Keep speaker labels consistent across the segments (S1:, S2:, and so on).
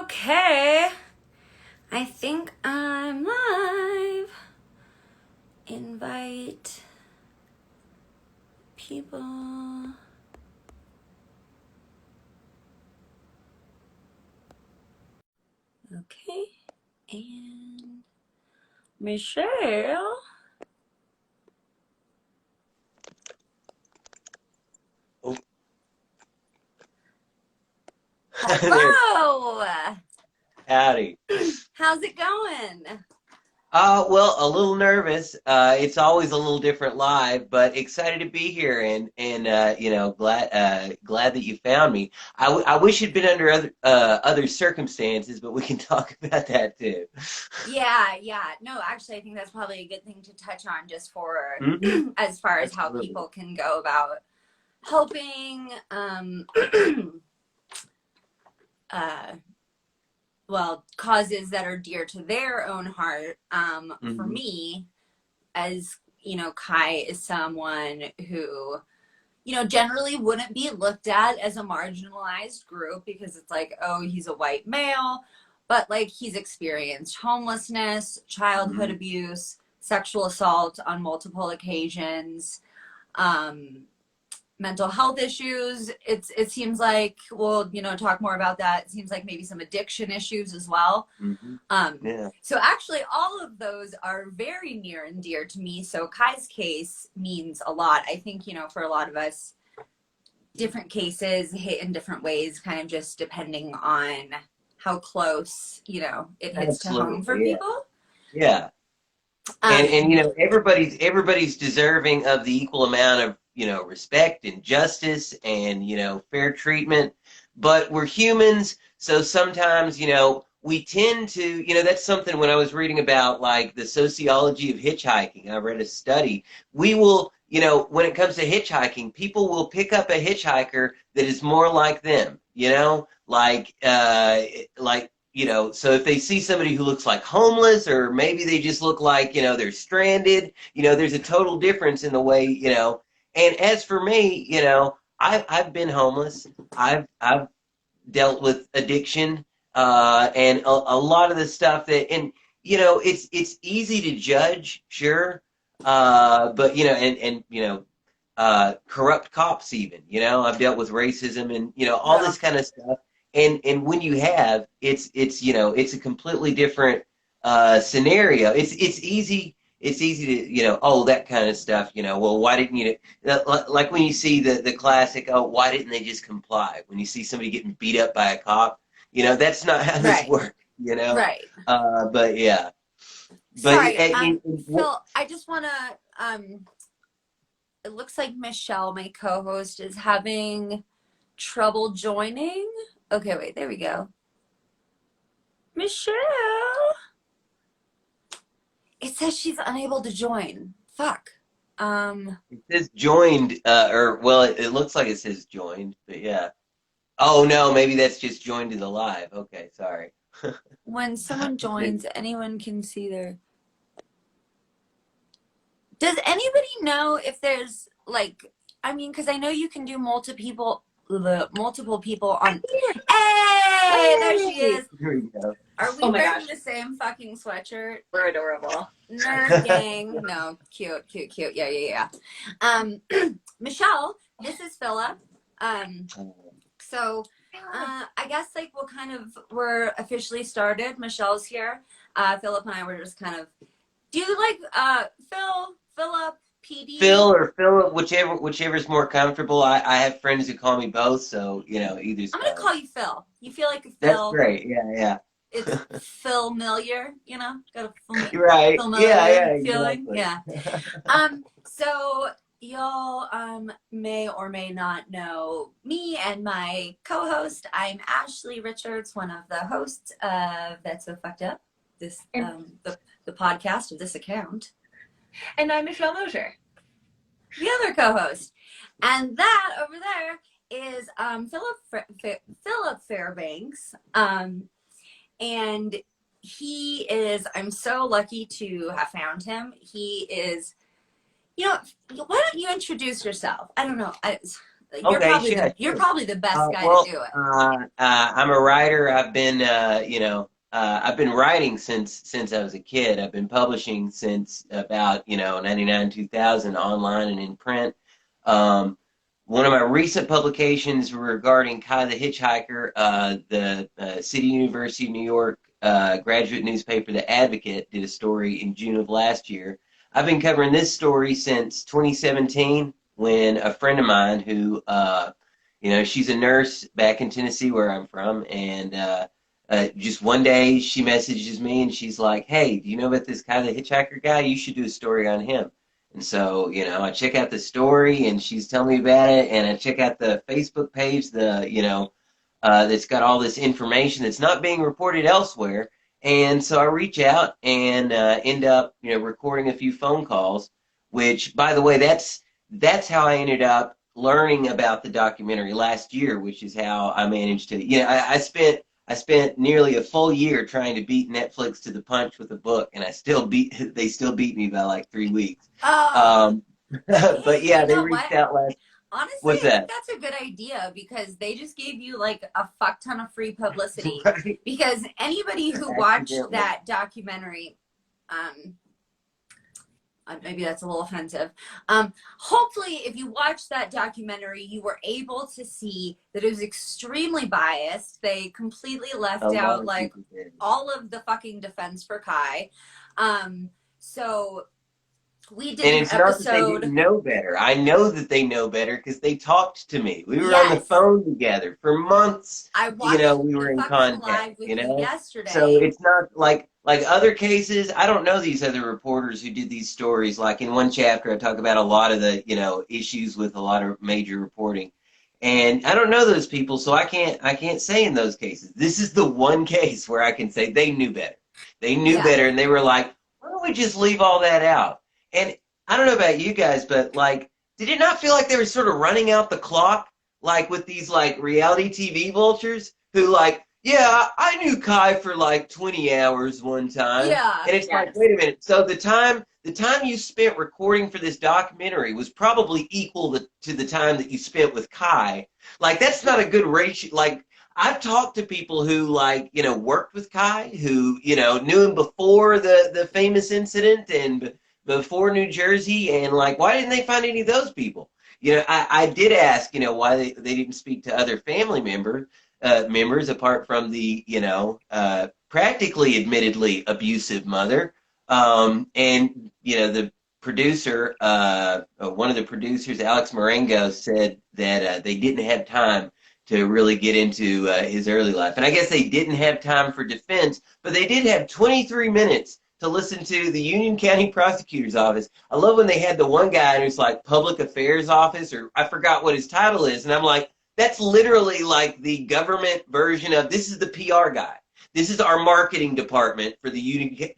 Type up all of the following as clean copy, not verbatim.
S1: Okay, I think I'm live. Invite people. Okay, and Michelle.
S2: Oh.
S1: Hello.
S2: Howdy.
S1: How's it going?
S2: Well, a little nervous. It's always a little different live, but excited to be here and glad that you found me. I wish it'd been under other circumstances, but we can talk about that too.
S1: Yeah. No, actually, I think that's probably a good thing to touch on just for
S2: Hmm.
S1: as far as how
S2: Absolutely.
S1: people can go about helping uh causes that are dear to their own heart. For
S2: Hmm.
S1: me, as you know, Kai is someone who, generally wouldn't be looked at as a marginalized group because it's like, oh, he's a white male, but like he's experienced homelessness, childhood
S2: Hmm.
S1: abuse, sexual assault on multiple occasions, um, mental health issues. It seems like we'll, talk more about that. It seems like maybe some addiction issues as well.
S2: Hmm. Yeah.
S1: So actually all of those are very near and dear to me. So Kai's case means a lot. I think, for a lot of us, different cases hit in different ways, kind of just depending on how close, it hits to home for
S2: Absolutely. Yeah.
S1: people.
S2: Yeah. And
S1: Um,
S2: everybody's deserving of the equal amount of respect and justice and fair treatment, but we're humans, so sometimes we tend to that's something. When I was reading about like the sociology of hitchhiking, I read a study. We will, when it comes to hitchhiking, people will pick up a hitchhiker that is more like them, so if they see somebody who looks like homeless, or maybe they just look like, they're stranded, there's a total difference in the way, And as for me, I've been homeless. I've dealt with addiction, and a lot of the stuff and it's easy to judge, sure, but corrupt cops even. I've dealt with racism and all
S1: well,
S2: this kind of stuff. And when you have, it's a completely different scenario. It's easy to oh, that kind of stuff. Well, why didn't you? Like when you see the classic, oh, why didn't they just comply? When you see somebody getting beat up by a cop, that's not how this
S1: right,
S2: works.
S1: right.
S2: But yeah, but
S1: Sorry, Phil, I just want to, it looks like Michelle, my co-host, is having trouble joining. Okay, wait, there we go. Michelle. It says she's unable to join. Fuck.
S2: it says joined, or well, it looks like it says joined, but yeah. Oh no, maybe that's just joined to the live. Okay, sorry.
S1: when someone joins, anyone can see their. Does anybody know if there's like, I mean, because I know you can do multiple people on. Hey, there she
S2: Hey!
S1: is.
S2: Here we go.
S1: Are we
S3: Oh my
S1: wearing
S3: gosh.
S1: the same fucking sweatshirt?
S3: We're adorable.
S1: Nerd gang. No, cute. Yeah. Michelle, this is Philip. So I guess like we're officially started. Michelle's here. Philip and I were just kind of. Do you like Philip, PD?
S2: Phil or Philip, whichever's more comfortable. I have friends who call me both, so either's
S1: I'm gonna
S2: fine.
S1: call you Phil. You feel like a
S2: That's
S1: Phil.
S2: great. Yeah,
S1: It's familiar, got a
S2: yeah. Right. Yeah,
S1: familiar
S2: yeah,
S1: feeling.
S2: exactly.
S1: Yeah. So y'all may or may not know me and my co-host. I'm Ashley Richards, one of the hosts of That's So Fucked Up, this the podcast of this account.
S3: And I'm Michelle Mosier.
S1: The other co-host. And that over there is Philip Fairbanks. And he is, I'm so lucky to have found him. He is, why don't you introduce yourself? I don't know. Like,
S2: Okay, yeah,
S1: you're
S2: sure.
S1: probably the best guy
S2: Well,
S1: to do it.
S2: I'm a writer. I've been, I've been writing since I was a kid. I've been publishing since about, 99, 2000, online and in print. Um, One of my recent publications regarding Kai the Hitchhiker, the City University of New York graduate newspaper, The Advocate, did a story in June of last year. I've been covering this story since 2017 when a friend of mine who she's a nurse back in Tennessee where I'm from, and just one day she messages me and she's like, "Hey, do you know about this guy, the hitchhiker guy? You should do a story on him." And so, I check out the story and she's telling me about it, and I check out the Facebook page, that's got all this information that's not being reported elsewhere. And so I reach out and end up, recording a few phone calls, which, by the way, that's how I ended up learning about the documentary last year, which is how I managed to, I spent nearly a full year trying to beat Netflix to the punch with a book, and they still beat me by like 3 weeks.
S1: Oh,
S2: Um, but
S1: hey,
S2: yeah,
S1: you
S2: they
S1: know what?
S2: reached out last.
S1: Honestly,
S2: What's
S1: I think
S2: that?
S1: that's a good idea because they just gave you like a fuck ton of free publicity.
S2: Right?
S1: Because anybody who watched
S2: Accidentally.
S1: that documentary, um, maybe that's a little offensive. Hopefully, if you watched that documentary, you were able to see that it was extremely biased. They completely left
S2: A lot
S1: out
S2: of
S1: like
S2: people did.
S1: all of the fucking defense for Kai. So we did
S2: And
S1: an
S2: it's not that they
S1: episode.
S2: didn't know better. I know that they know better because they talked to me. We were on the
S1: Yes,
S2: phone together for months.
S1: I watched
S2: We
S1: the
S2: were in
S1: fucking
S2: contact,
S1: live with you
S2: So
S1: yesterday.
S2: it's not like other cases. I don't know these other reporters who did these stories. Like in one chapter, I talk about a lot of the, issues with a lot of major reporting. And I don't know those people, so I can't say in those cases. This is the one case where I can say they knew better. They knew
S1: Yeah.
S2: better, and they were like, why don't we just leave all that out? And I don't know about you guys, but like, did it not feel like they were sort of running out the clock, like with these like reality TV vultures who like, yeah, I knew Kai for like 20 hours one time,
S1: Yeah.
S2: and it's like,
S3: Yes.
S2: wait a minute. So the time you spent recording for this documentary was probably equal to the time that you spent with Kai. Like, that's not a good ratio. Like, I've talked to people who like, worked with Kai, who, knew him before the famous incident and before New Jersey, and like, why didn't they find any of those people? I did ask, why they didn't speak to other family members apart from the, practically admittedly abusive mother. And, the producer, one of the producers, Alex Marengo, said that they didn't have time to really get into his early life. And I guess they didn't have time for defense, but they did have 23 minutes to listen to the Union County Prosecutor's Office. I love when they had the one guy who's like Public Affairs Office, or I forgot what his title is, and I'm like, that's literally like the government version of this is the PR guy. This is our marketing department for the Union.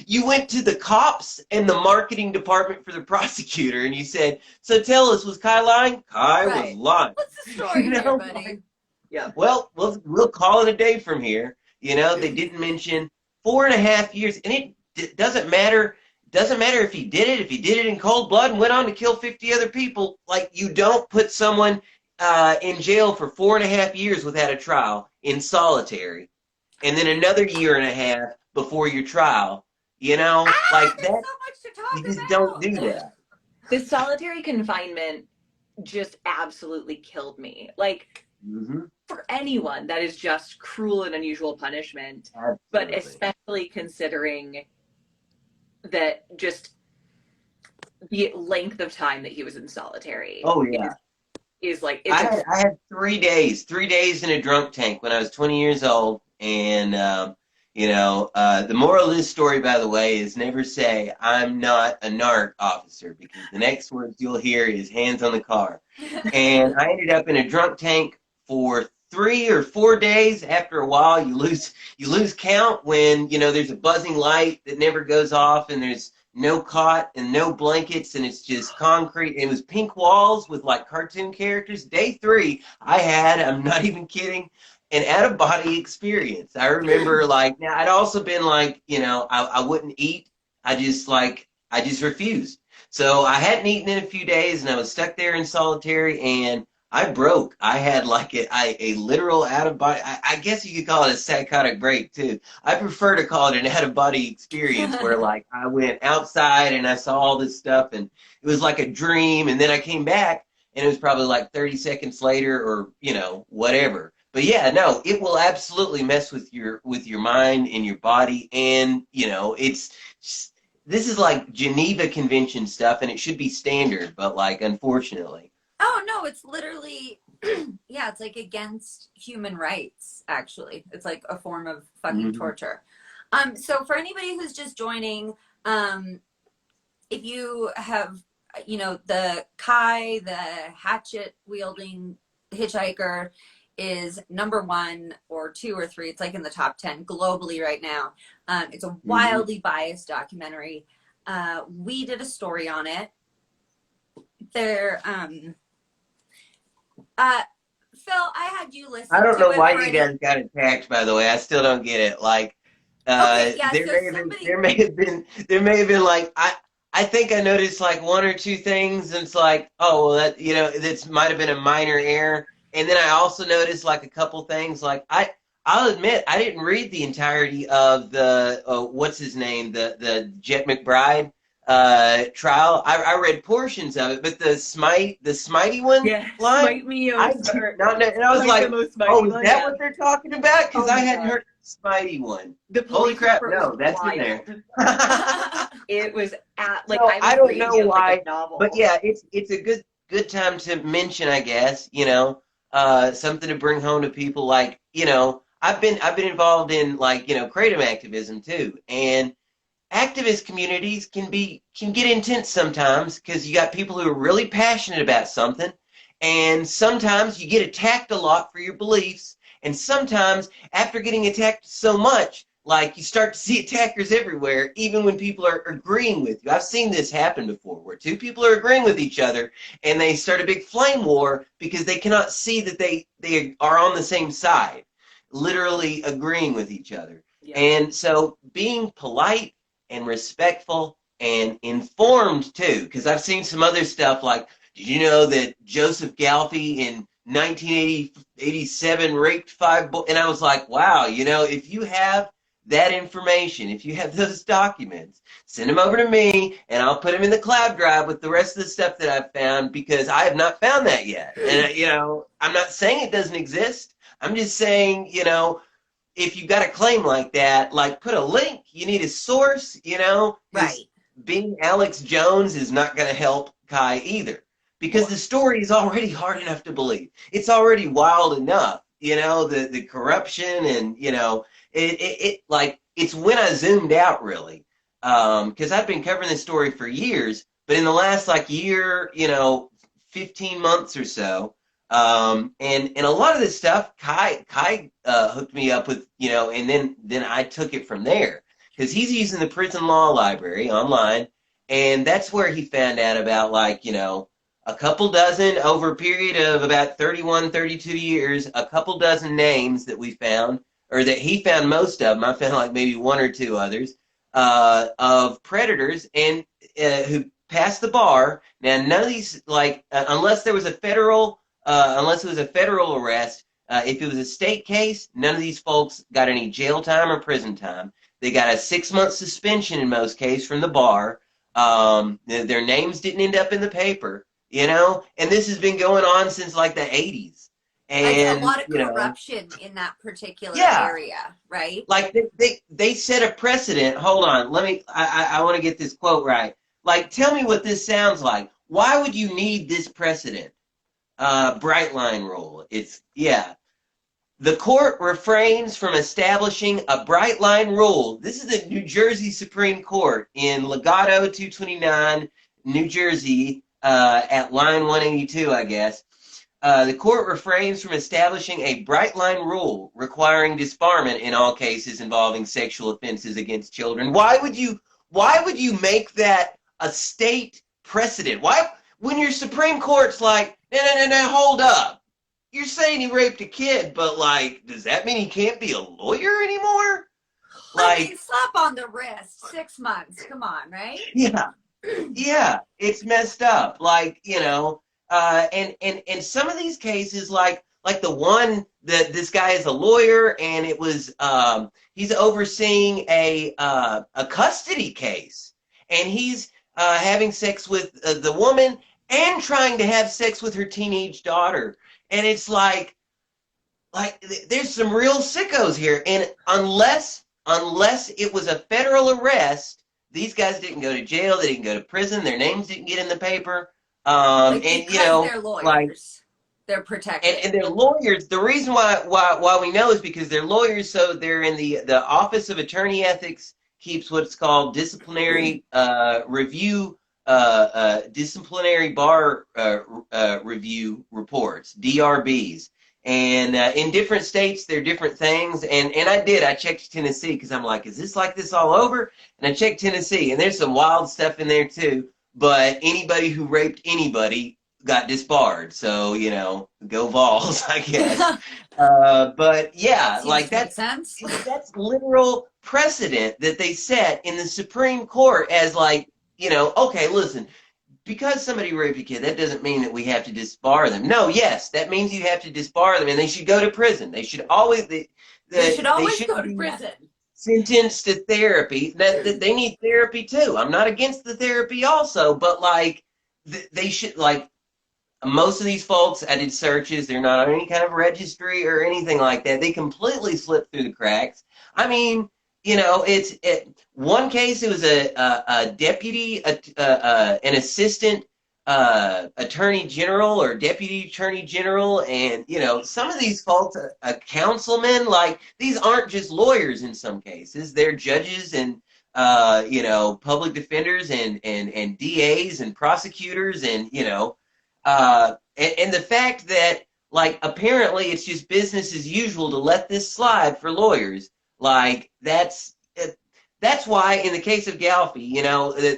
S2: You went to the cops and the marketing department for the prosecutor, and you said, "So tell us, was Kai lying?" Kai was
S1: Right.
S2: lying.
S1: What's the story
S2: You
S1: here,
S2: know,
S1: buddy?
S3: Yeah.
S2: Well, we'll call it a day from here. They didn't mention 4.5 years, and doesn't matter. Doesn't matter if he did it. If he did it in cold blood and went on to kill 50 other people, like you don't put someone in jail for 4.5 years without a trial in solitary, and then another year and a half before your trial. Like
S1: There's
S2: that.
S1: so much to
S2: You
S1: talk
S2: just don't do
S1: about.
S2: that.
S3: The solitary confinement just absolutely killed me. Like,
S2: Mm-hmm.
S3: for anyone, that is just cruel and unusual punishment.
S2: Absolutely.
S3: But especially considering that just the length of time that he was in solitary.
S2: Oh yeah.
S3: Is like,
S2: I had 3 days in a drunk tank when I was 20 years old, and the moral of this story, by the way, is never say I'm not a narc officer, because the next words you'll hear is hands on the car. And I ended up in a drunk tank for 3 or 4 days. After a while, you lose count when there's a buzzing light that never goes off, and there's no cot and no blankets, and it's just concrete. It was pink walls with like cartoon characters. Day 3, I had, I'm not even kidding, an out-of-body experience. I remember now I'd also been like, I wouldn't eat. I just refused. So I hadn't eaten in a few days, and I was stuck there in solitary, and I broke. I had like a literal out of body. I guess you could call it a psychotic break too. I prefer to call it an out of body experience where like I went outside and I saw all this stuff and it was like a dream. And then I came back and it was probably like 30 seconds later or, whatever. But yeah, no, it will absolutely mess with your mind and your body. And, this is like Geneva Convention stuff and it should be standard, but like, unfortunately.
S1: Oh no, it's literally yeah, it's like against human rights, actually. It's like a form of fucking torture. So for anybody who's just joining, if you have, the Kai, the hatchet wielding hitchhiker is number 1 or 2 or 3. It's like in the top 10 globally right now. It's a wildly biased documentary. We did a story on it. There, Phil, I had you listen.
S2: I don't
S1: to
S2: know
S1: it
S2: why
S1: already.
S2: you guys got attacked, by the way. I still don't get it. Like,
S1: Okay, yeah,
S2: there
S1: so
S2: there may have been like I think I noticed like 1 or 2 things, and it's like, oh well, that this might have been a minor error. And then I also noticed like a couple things. Like I'll admit I didn't read the entirety of the what's his name, the Jet McBride trial. I read portions of it, but the Smitey one
S3: Yeah,
S2: line,
S3: smite me,
S2: I did not know, and I was like, oh, is that what they're talking about? Because I hadn't heard the Spidey one.
S3: The
S2: Holy crap,
S3: report
S2: no,
S3: was
S2: that's in
S3: wild.
S2: there.
S3: It was at like
S2: So
S3: I
S2: I
S3: was
S2: don't
S3: reading
S2: know
S3: it like
S2: why,
S3: a novel.
S2: but yeah, it's a good time to mention, I guess, something to bring home to people. Like, I've been involved in like, kratom activism too, and activist communities can get intense sometimes because you got people who are really passionate about something, and sometimes you get attacked a lot for your beliefs, and sometimes after getting attacked so much, like you start to see attackers everywhere, even when people are agreeing with you. I've seen this happen before where 2 people are agreeing with each other and they start a big flame war because they cannot see that they are on the same side, literally agreeing with each other.
S3: Yeah.
S2: And so being polite and respectful and informed too, because I've seen some other stuff like, did you know that Joseph Galfy in 1987 raped 5 boys? And I was like, wow, if you have that information, if you have those documents, send them over to me and I'll put them in the cloud drive with the rest of the stuff that I've found, because I have not found that yet. And, I'm not saying it doesn't exist. I'm just saying, if you got a claim like that, like put a link, you need a source,
S1: Right.
S2: Being Alex Jones is not going to help Kai either, because the story is already hard enough to believe. It's already wild enough, the corruption and, it like, it's when I zoomed out really, because I've been covering this story for years, but in the last like year, 15 months or so, and a lot of this stuff, Kai hooked me up with, and then I took it from there, because he's using the prison law library online, and that's where he found out about like, a couple dozen over a period of about 31, 32 years, a couple dozen names that we found, or that he found most of them. I found like maybe 1 or 2 others, of predators and who passed the bar. Now, none of these, like, unless it was a federal arrest, if it was a state case, none of these folks got any jail time or prison time. They got a 6-month suspension in most cases from the bar. Their names didn't end up in the paper, and this has been going on since like the 80s. And
S1: a lot of corruption in that particular area, right?
S2: Like they set a precedent. Hold on, I want to get this quote right. Like, tell me what this sounds like. Why would you need this precedent? Bright line rule. The court refrains from establishing a bright line rule. This is the New Jersey Supreme Court in Legato 229, New Jersey, at line 182, I guess. The court refrains from establishing a bright line rule requiring disbarment in all cases involving sexual offenses against children. Why would you make that a state precedent? Why, when your Supreme Court's like, no, hold up. You're saying he raped a kid, but like, does that mean he can't be a lawyer anymore?
S1: Like, I mean, slap on the wrist, 6 months. Come on, right?
S2: Yeah, it's messed up. Like, And some of these cases, like the one that this guy is a lawyer, and it was he's overseeing a custody case, and he's having sex with the woman and trying to have sex with her teenage daughter, and it's like there's some real sickos here, and unless it was a federal arrest, these guys didn't go to jail, they didn't go to prison, their names didn't get in the paper,
S1: Like,
S2: and
S1: because they're
S2: like
S1: lawyers, they're protected.
S2: and they're lawyers. The reason why we know is because they're lawyers. So they're in the Office of Attorney Ethics keeps what's called disciplinary review, disciplinary bar review reports, DRBs. And in different states, they're different things. And I checked Tennessee because I'm like, is this like this all over? And I checked Tennessee, and there's some wild stuff in there too. But anybody who raped anybody got disbarred. So, go Vols, I guess. But yeah, like
S1: makes sense.
S2: that's literal precedent that they set in the Supreme Court as like, okay, listen, because somebody raped a kid, that doesn't mean that we have to disbar them. No, yes, that means you have to disbar them, and they should go to prison. They should always
S1: They should always go to prison.
S2: Sentenced to therapy. That they need therapy too. I'm not against the therapy also, but like they should, like, most of these folks, I did searches. They're not on any kind of registry or anything like that. They completely slip through the cracks. I mean, one case, it was a deputy, an assistant attorney general or deputy attorney general, and some of these folks, a councilman, like, these aren't just lawyers. In some cases, they're judges and public defenders and DAs and prosecutors, and and the fact that, like, apparently it's just business as usual to let this slide for lawyers. Like, that's why in the case of Galfi,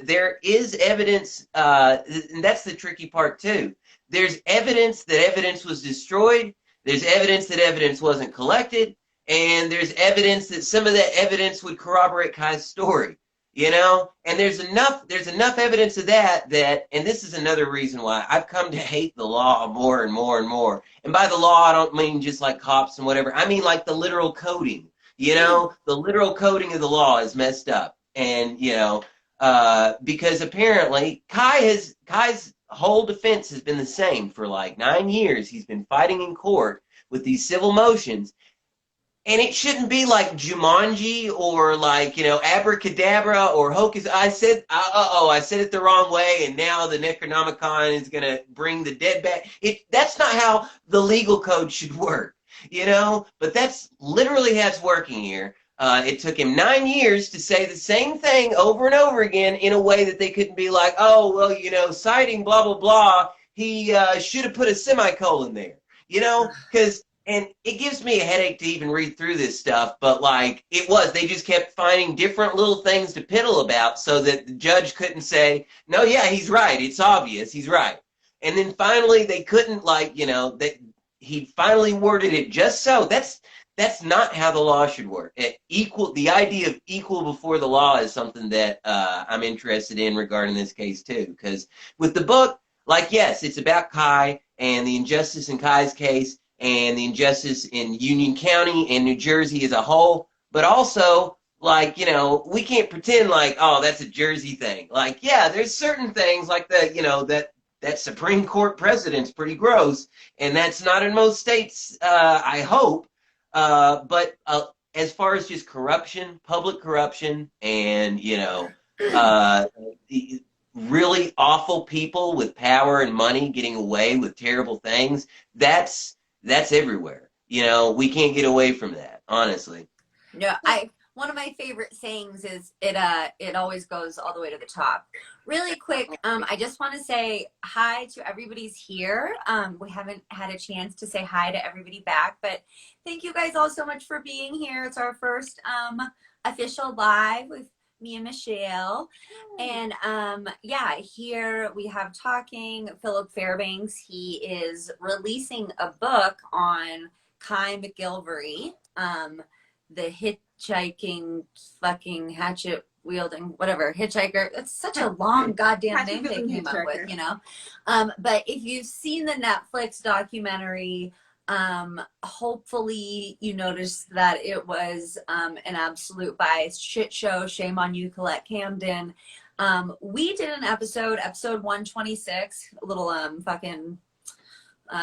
S2: there is evidence, and that's the tricky part too. There's evidence that evidence was destroyed. There's evidence that evidence wasn't collected, and there's evidence that some of that evidence would corroborate Kai's story. And there's enough evidence of that, and this is another reason why I've come to hate the law more and more and more. And by the law, I don't mean just like cops and whatever. I mean like the literal coding. The literal coding of the law is messed up. And, because apparently Kai's whole defense has been the same for like 9 years. He's been fighting in court with these civil motions. And it shouldn't be like Jumanji or like, abracadabra or hocus. I said it the wrong way, and now the Necronomicon is going to bring the dead back. That's not how the legal code should work, but that's literally how it's working here. It took him 9 years to say the same thing over and over again in a way that they couldn't be like, oh, well, citing blah, blah, blah, he should have put a semicolon there, because... And it gives me a headache to even read through this stuff, but like they just kept finding different little things to piddle about so that the judge couldn't say, no, yeah, he's right. It's obvious. He's right. And then finally they couldn't, he finally worded it just so. That's not how the law should work. The idea of equal before the law is something that I'm interested in regarding this case too, because with the book, like, yes, it's about Kai and the injustice in Kai's case, and the injustice in Union County and New Jersey as a whole, but also, like, we can't pretend like, oh, that's a Jersey thing. Like, yeah, there's certain things like that Supreme Court precedent's pretty gross, and that's not in most states, I hope. But as far as just corruption, public corruption, and, really awful people with power and money getting away with terrible things, that's everywhere. We can't get away from that, honestly.
S1: No, one of my favorite sayings is it always goes all the way to the top. Really quick, I just want to say hi to everybody's here. We haven't had a chance to say hi to everybody back, but thank you guys all so much for being here. It's our first official live with me and Michelle. And here we have talking Philip Fairbanks. He is releasing a book on Kai McGilvery, the hitchhiking fucking hatchet Wielding, whatever, Hitchhiker. It's such a long goddamn
S3: Hatchet
S1: name they
S3: Wielding
S1: came up with,
S3: Hitchhiker.
S1: you know? But if you've seen the Netflix documentary, hopefully you noticed that it was an absolute biased shit show. Shame on you, Colette Camden. We did an episode 126, a little fucking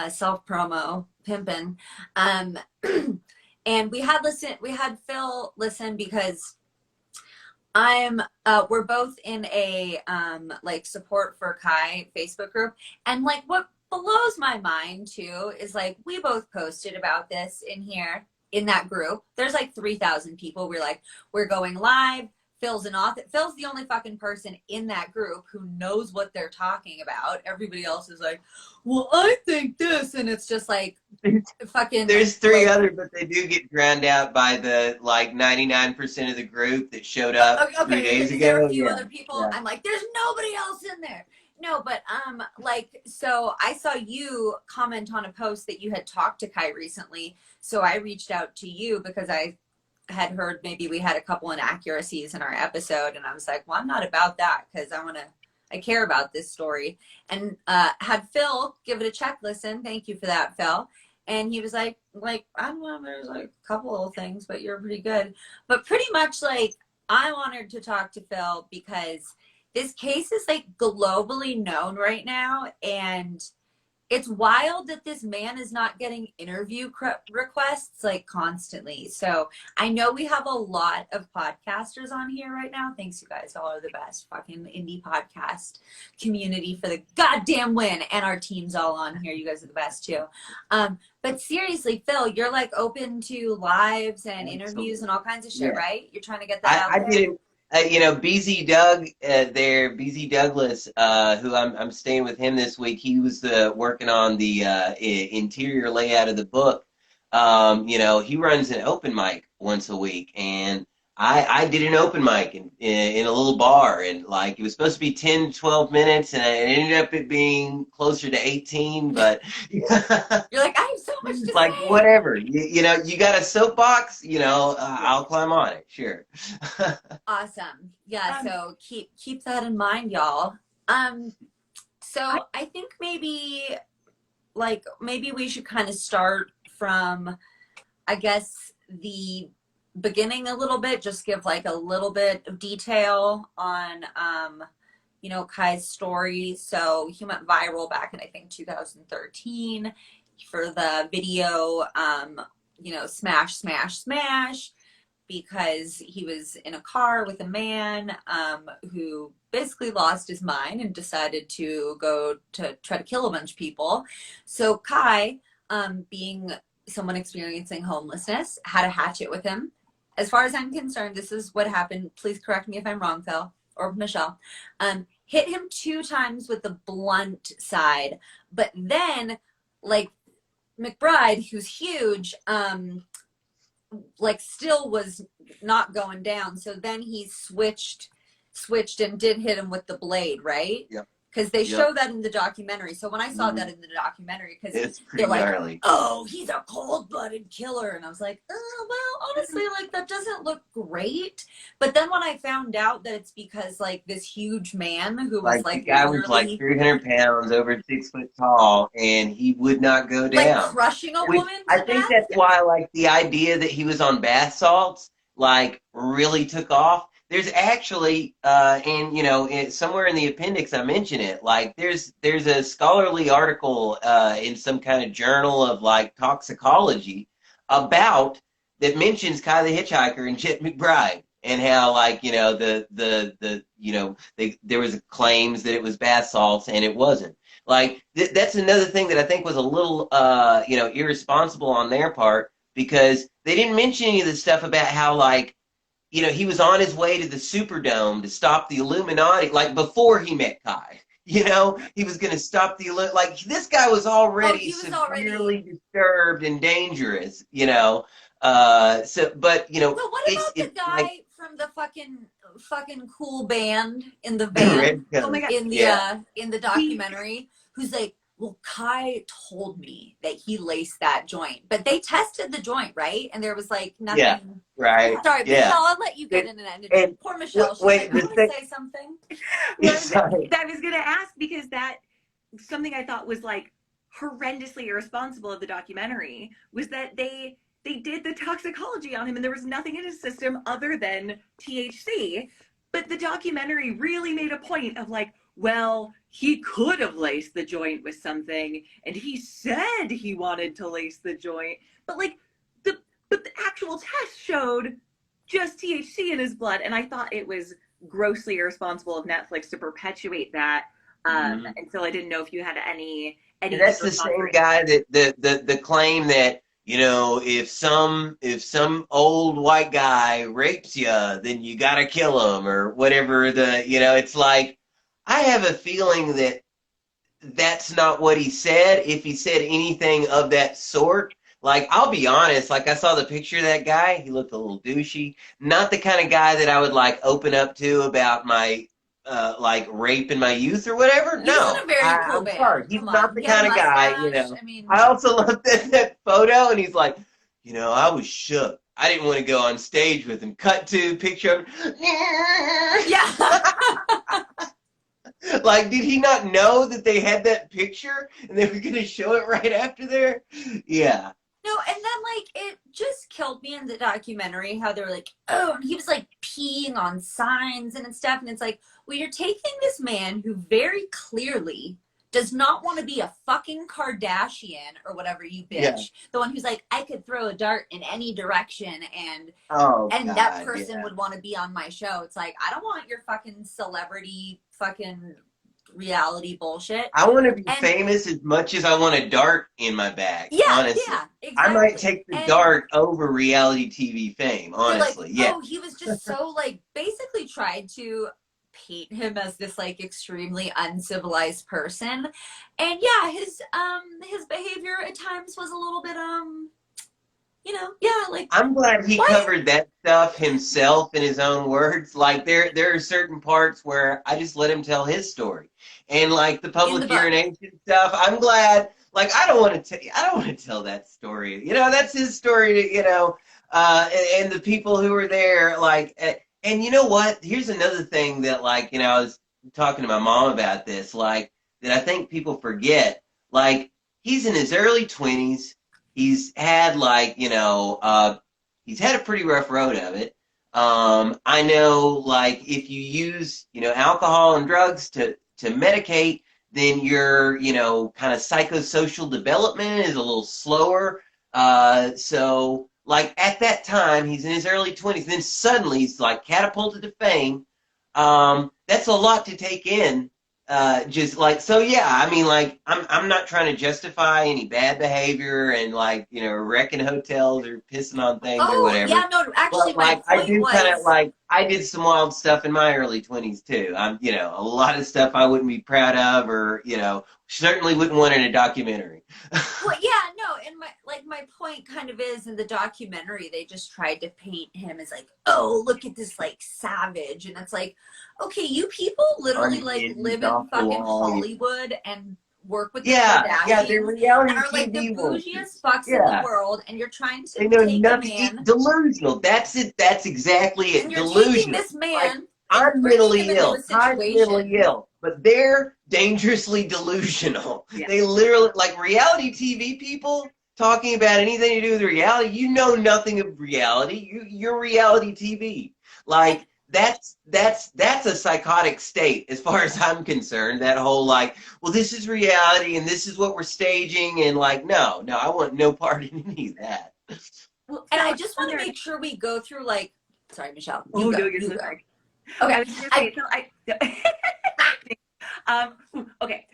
S1: self promo pimping, and we had Phil listen because we're both in a like support for Kai Facebook group, and like what blows my mind too is like we both posted about this in here in that group. There's like 3,000 people. We're like, we're going live. Phil's an author. Phil's the only fucking person in that group who knows what they're talking about. Everybody else is like, well, I think this, and it's just like fucking.
S2: There's three
S1: like,
S2: other, but they do get drowned out by the like 99% of the group that showed up
S1: okay,
S2: 3 days
S1: there are
S2: ago.
S1: a few
S2: Yeah,
S1: other people.
S2: yeah.
S1: I'm like, there's nobody else in there. No, but like, so I saw you comment on a post that you had talked to Kai recently. So I reached out to you because I had heard maybe we had a couple inaccuracies in our episode, and I was like, well, I'm not about that because I care about this story, and had Phil give it a check listen. Thank you for that, Phil. And he was like, I don't know, there's like a couple of things, but you're pretty good. But pretty much like I'm honored to talk to Phil because this case is like globally known right now, and it's wild that this man is not getting interview requests like constantly. So I know we have a lot of podcasters on here right now. Thanks, you guys. All are the best. Fucking indie podcast community for the goddamn win. And our team's all on here. You guys are the best too. But seriously, Phil, you're like open to lives and interviews and all kinds of shit,
S2: Yeah.
S1: right? You're trying to get that out
S2: I
S1: there?
S2: didn't. You know, BZ Doug there, BZ Douglas, who I'm staying with him this week. He was working on the interior layout of the book. You know, he runs an open mic once a week, and I did an open mic in a little bar, and like it was supposed to be 10 to 12 minutes, and it ended up it being closer to 18, but
S1: You're like, I have so much to
S2: like
S1: say.
S2: whatever. You know, you got a soapbox, you know, I'll climb on it, sure.
S1: Awesome. Yeah, so keep that in mind, y'all. So I think maybe we should kind of start from, I guess, the beginning a little bit, just give like a little bit of detail on you know, Kai's story. So he went viral back in I think 2013 for the video you know, smash smash smash, because he was in a car with a man who basically lost his mind and decided to go to try to kill a bunch of people. So Kai, being someone experiencing homelessness, had a hatchet with him. As far as I'm concerned, this is what happened. Please correct me if I'm wrong, Phil or Michelle. Hit him 2 times with the blunt side, but then like McBride, who's huge, like still was not going down. So then he switched and did hit him with the blade, right?
S2: Yep.
S1: Because they show that in the documentary. So when I saw that in the documentary, because they're like,
S2: gnarly.
S1: oh, he's a cold-blooded killer. And I was like, oh, well, honestly, like that doesn't look great. But then when I found out that it's because like this huge man who was like
S2: the guy was like 300 pounds, over 6 foot tall, and he would not go down.
S1: Like crushing a woman
S2: I think that's why like the idea that he was on bath salts like really took off. There's actually, and you know, somewhere in the appendix I mention it. Like, there's a scholarly article in some kind of journal of like toxicology about that mentions Kai the Hitchhiker and Chet McBride, and how like you know the you know there was claims that it was bath salts and it wasn't. Like that's another thing that I think was a little you know irresponsible on their part, because they didn't mention any of the stuff about how like. You know, he was on his way to the Superdome to stop the Illuminati, like before he met Kai. You know, he was going to stop the like this guy was already severely disturbed and dangerous. You know, so but you know,
S1: but what about the guy like, from the fucking cool band in the van
S2: oh my God.
S1: in the documentary who's like, well, Kai told me that he laced that joint, but they tested the joint, right? And there was like nothing.
S2: Yeah, right.
S1: Sorry,
S2: Yeah.
S1: Michelle, I'll let you get in and
S2: And
S1: poor Michelle. She's
S2: wait,
S1: like, I want to say something.
S3: Well,
S2: sorry.
S3: I was going to ask because that something I thought was like horrendously irresponsible of the documentary was that they did the toxicology on him and there was nothing in his system other than THC. But the documentary really made a point of like, well, he could have laced the joint with something and he said he wanted to lace the joint, but like the actual test showed just THC in his blood, and I thought it was grossly irresponsible of Netflix to perpetuate that. And so I didn't know if you had any.
S2: And that's the same guy that the claim that, you know, if some old white guy rapes you, then you gotta kill him or whatever. You know, it's like, I have a feeling that that's not what he said. If he said anything of that sort, like, I'll be honest, like, I saw the picture of that guy. He looked a little douchey. Not the kind of guy that I would like open up to about my like rape in my youth or whatever.
S1: He
S2: No,
S1: was in a very cool
S2: I'm
S1: band.
S2: sorry. He's
S1: Come
S2: not
S1: on.
S2: the
S1: He had
S2: kind
S1: a
S2: of guy, you
S1: mustache.
S2: know.
S1: I mean,
S2: I also looked at that photo and he's like, you know, I was shook. I didn't want to go on stage with him. Cut to picture of him.
S1: yeah.
S2: Like, did he not know that they had that picture and they were going to show it right after there? Yeah.
S1: No, and then like it just killed me in the documentary how they're like, oh, and he was like peeing on signs and stuff, and it's like, well, you're taking this man who very clearly does not want to be a fucking Kardashian or whatever, you bitch.
S2: Yeah.
S1: The one who's like, I could throw a dart in any direction and
S2: God,
S1: that person
S2: yeah.
S1: would want to be on my show. It's like, I don't want your fucking celebrity fucking reality bullshit.
S2: I want to be famous as much as I want a dart in my bag.
S1: Yeah,
S2: honestly.
S1: yeah, exactly.
S2: I might take the dart over reality TV fame, honestly.
S1: Like,
S2: yeah.
S1: Oh, he was just so like basically tried to paint him as this like extremely uncivilized person. And yeah, his behavior at times was a little bit you know, yeah, like,
S2: I'm glad he covered that stuff himself in his own words. Like, there are certain parts where I just let him tell his story, and like the public urination stuff, I'm glad. Like, I don't want to tell that story. You know, that's his story. You know, and the people who were there, like, and you know what? Here's another thing that, like, you know, I was talking to my mom about this, like, that I think people forget. Like, he's in his early 20s. He's had, like, you know, he's had a pretty rough road of it. I know, like, if you use, you know, alcohol and drugs to medicate, then your, you know, kind of psychosocial development is a little slower. So, like, at that time, he's in his early 20s. Then suddenly he's, like, catapulted to fame. That's a lot to take in. Just like, so yeah, I mean, like, I'm not trying to justify any bad behavior and, like, you know, wrecking hotels or pissing on things or whatever.
S1: Yeah, no, actually,
S2: but, like,
S1: my point
S2: kind of, like, I did some wild stuff in my early 20s too. I'm, you know, a lot of stuff I wouldn't be proud of, or, you know, certainly wouldn't want in a documentary.
S1: Well, yeah, no, and my point kind of is, in the documentary they just tried to paint him as like, oh, look at this like savage, and it's like, okay, you people literally like live in fucking Hollywood and work with the Kardashians,
S2: yeah, the reality
S1: and are like the
S2: TV
S1: bougiest fucks in the world, and you're trying to
S2: know
S1: take
S2: nothing.
S1: a man.
S2: Delusional. That's it. That's exactly it.
S1: And you're
S2: delusional.
S1: taking this man.
S2: Like, I'm mentally ill. I'm mentally ill. But they're dangerously delusional. Yeah. They literally, like, reality TV people talking about anything to do with reality. You know nothing of reality. You're reality TV. Like, that's a psychotic state as far as I'm concerned. That whole, like, well, this is reality and this is what we're staging, and, like, no, I want no part in any of that.
S1: Well, and I just want to make sure we go through, like, sorry, Michelle.
S3: You go. Okay. I was just saying, okay.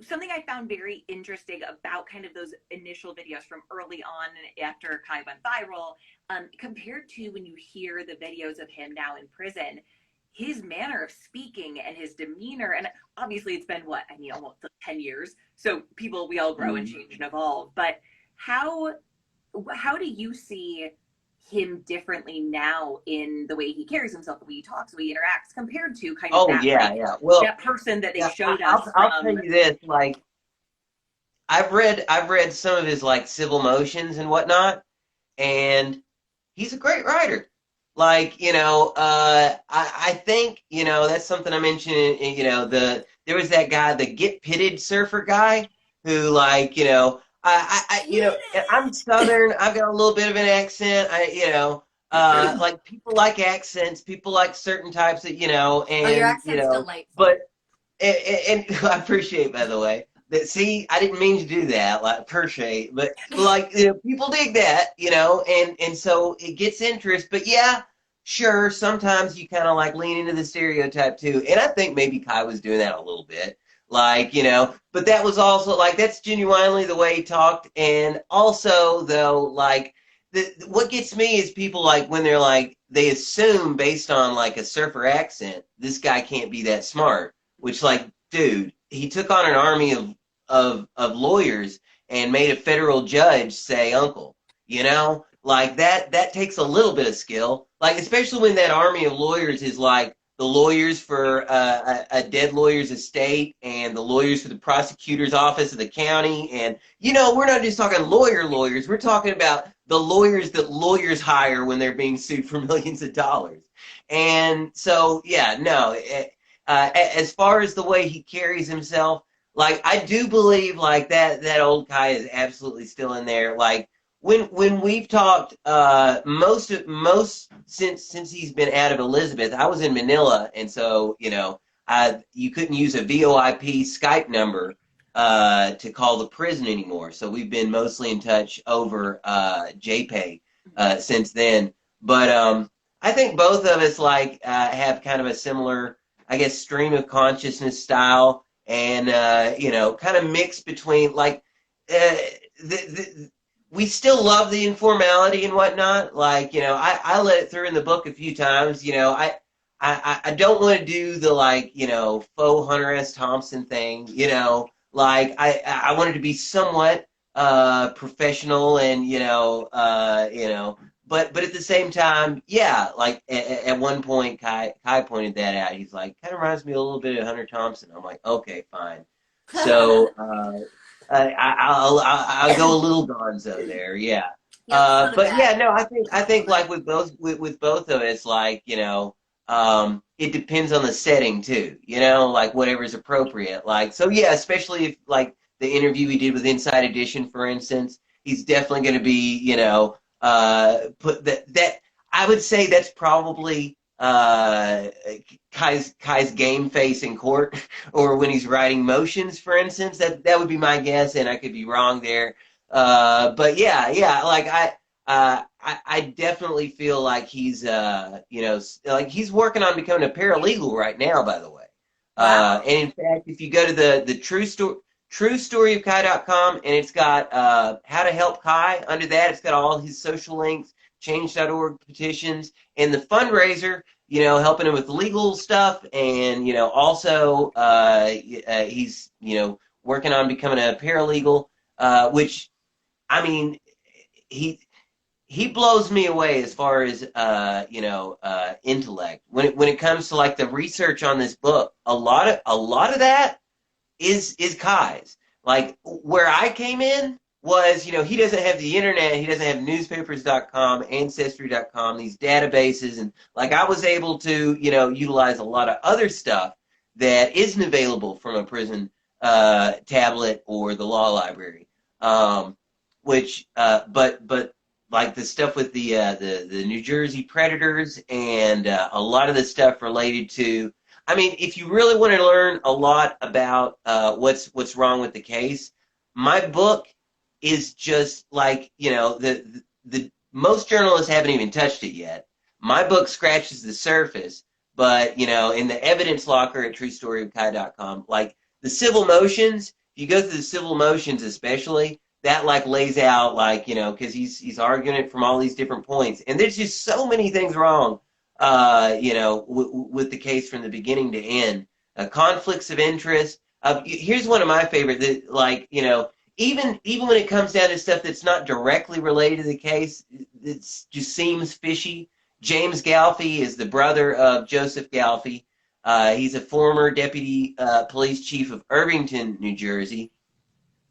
S3: Something I found very interesting about kind of those initial videos from early on after Kai went viral, compared to when you hear the videos of him now in prison, his manner of speaking and his demeanor, and obviously it's been almost 10 years. So we all grow and change and evolve. But how do you see him differently now in the way he carries himself, the way he talks, the way he interacts, compared to kind of
S2: Oh
S3: that,
S2: yeah,
S3: like,
S2: yeah. Well,
S3: that person that they
S2: yeah,
S3: showed us
S2: I'll tell
S3: from.
S2: you this. Like, I've read some of his like civil motions and whatnot, and he's a great writer. Like, I think, that's something I mentioned there was that guy, the Get Pitted surfer guy who like, I'm Southern. I've got a little bit of an accent. Like people like accents, people like certain types of,
S1: Oh, your
S2: and,
S1: accent's delightful.
S2: but, and I appreciate, by the way. That, see, I didn't mean to do that, like appreciate, but like people dig that, and so it gets interest. But yeah, sure, sometimes you kind of like lean into the stereotype too, and I think maybe Kai was doing that a little bit, like but that was also like that's genuinely the way he talked, and also though like what gets me is people like when they're like they assume based on like a surfer accent, this guy can't be that smart, which like dude, he took on an army of lawyers and made a federal judge say uncle. Like that takes a little bit of skill. Like especially when that army of lawyers is like the lawyers for a dead lawyer's estate and the lawyers for the prosecutor's office of the county. And we're not just talking lawyers. We're talking about the lawyers that lawyers hire when they're being sued for millions of dollars. And so, yeah, no. As far as the way he carries himself, like I do believe like that old Kai is absolutely still in there. Like when we've talked most since he's been out of Elizabeth, I was in Manila, and so you couldn't use a VoIP Skype number to call the prison anymore. So we've been mostly in touch over JPay since then. But I think both of us like have kind of a similar, I guess, stream of consciousness style, and kind of mix between like we still love the informality and whatnot. Like I let it through in the book a few times. I don't want to do the like faux Hunter S. Thompson thing. Like I wanted to be somewhat professional and but at the same time, yeah, like at one point, Kai pointed that out. He's like, kind of reminds me a little bit of Hunter Thompson. I'm like, okay, fine. So I'll go a little gonzo there, yeah.
S1: Yeah,
S2: But yeah, no, I think like with both of us, like it depends on the setting too. Like whatever's appropriate. Like so, yeah, especially if like the interview we did with Inside Edition, for instance, he's definitely going to be put that I would say that's probably Kai's game face in court or when he's writing motions, for instance. That would be my guess, and I could be wrong there. But yeah, like I definitely feel like he's like he's working on becoming a paralegal right now, by the way.
S1: Wow.
S2: And in fact, if you go to the truestoryofkai.com, and it's got how to help Kai. Under that, it's got all his social links, change.org petitions, and the fundraiser, helping him with legal stuff. And, also he's, working on becoming a paralegal, which, I mean, he blows me away as far as intellect. When it comes to like the research on this book, a lot of that is Kai's. Like where I came in was, he doesn't have the internet, he doesn't have newspapers.com, ancestry.com, these databases, and like I was able to, utilize a lot of other stuff that isn't available from a prison tablet or the law library. But like the stuff with the New Jersey Predators and a lot of the stuff related to, I mean, if you really want to learn a lot about what's wrong with the case, my book is just like, the most journalists haven't even touched it yet. My book scratches the surface, but in the evidence locker at truestoryofkai.com, like the civil motions, if you go through the civil motions especially, that like lays out like, because he's arguing it from all these different points, and there's just so many things wrong with the case from the beginning to end. Conflicts of interest. Here's one of my favorite. That, like, even when it comes down to stuff that's not directly related to the case, it just seems fishy. James Galfy is the brother of Joseph Galfy. He's a former deputy police chief of Irvington, New Jersey.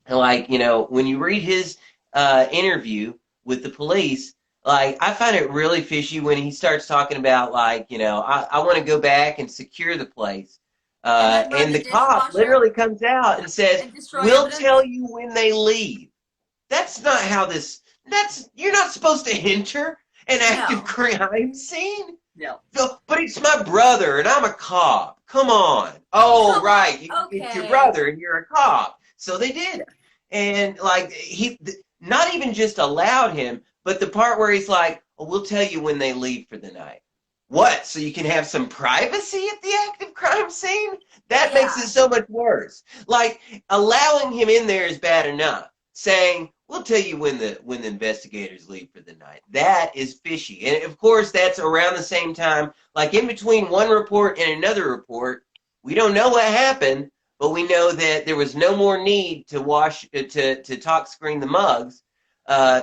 S2: And like, when you read his interview with the police, like, I find it really fishy when he starts talking about, like, I want to go back and secure the place.
S1: And then run
S2: And
S1: the
S2: the cop
S1: dishwasher
S2: literally comes out and says,
S1: and destroy
S2: we'll tell
S1: evidence.
S2: you when they leave. That's not how you're not supposed to enter an active
S1: No.
S2: crime scene.
S3: No.
S2: But it's my brother and I'm a cop. Come on. Oh,
S1: Come
S2: right.
S1: on.
S2: It's your
S1: Okay.
S2: brother and you're a cop. So they did. And like, he not even just allowed him, but the part where he's like, oh, we'll tell you when they leave for the night. What? So you can have some privacy at the active crime scene? That makes it so much worse. Like, allowing him in there is bad enough. Saying, we'll tell you when the investigators leave for the night. That is fishy. And of course, that's around the same time, like in between one report and another report. We don't know what happened, but we know that there was no more need to talk screen the mugs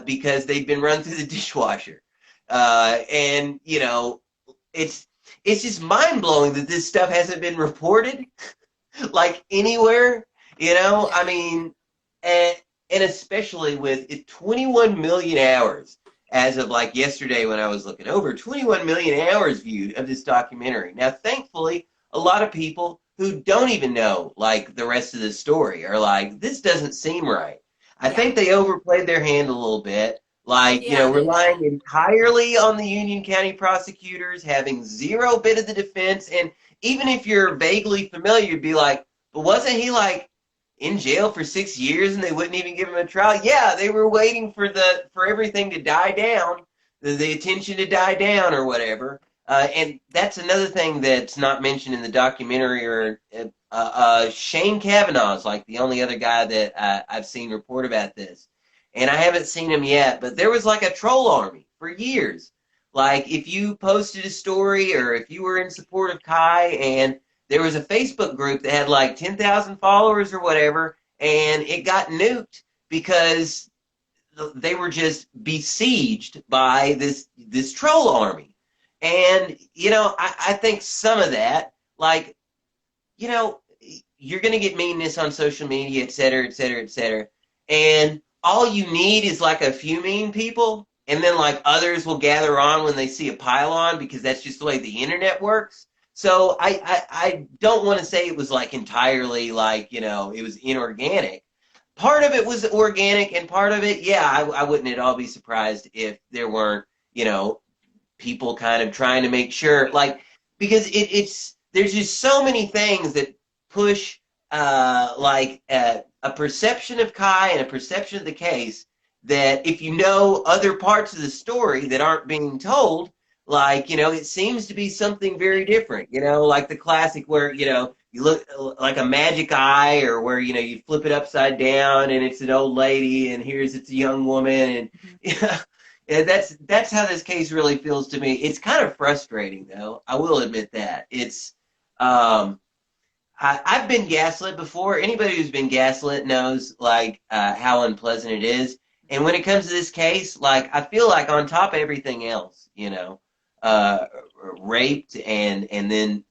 S2: because they'd been run through the dishwasher. And it's just mind blowing that this stuff hasn't been reported like anywhere. I mean, and especially with 21 million hours as of like yesterday when I was looking over 21 million hours viewed of this documentary. Now, thankfully, a lot of people who don't even know like the rest of the story are like, this doesn't seem right. I think they overplayed their hand a little bit. Like, relying entirely on the Union County prosecutors, having zero bit of the defense. And even if you're vaguely familiar, you'd be like, but wasn't he like in jail for 6 years and they wouldn't even give him a trial? Yeah, they were waiting for everything to die down, the attention to die down or whatever. And that's another thing that's not mentioned in the documentary. Or Shane Kavanaugh's like the only other guy that I've seen report about this. And I haven't seen him yet, but there was like a troll army for years. Like if you posted a story or if you were in support of Kai, and there was a Facebook group that had like 10,000 followers or whatever, and it got nuked because they were just besieged by this troll army. And, I think some of that, like, you're going to get meanness on social media, et cetera, et cetera, et cetera. And all you need is like a few mean people, and then like others will gather on when they see a pylon because that's just the way the internet works. So I don't want to say it was like entirely like, it was inorganic. Part of it was organic, and part of it, I wouldn't at all be surprised if there weren't, people kind of trying to make sure, like, because there's just so many things that push a perception of Kai and a perception of the case that if you know other parts of the story that aren't being told, like, it seems to be something very different, like the classic where, you look like a magic eye, or where, you flip it upside down and it's an old lady and it's a young woman. And and that's how this case really feels to me. It's kind of frustrating, though. I will admit that. It's, I've been gaslit before. Anybody who's been gaslit knows like how unpleasant it is. And when it comes to this case, like I feel like on top of everything else, raped and then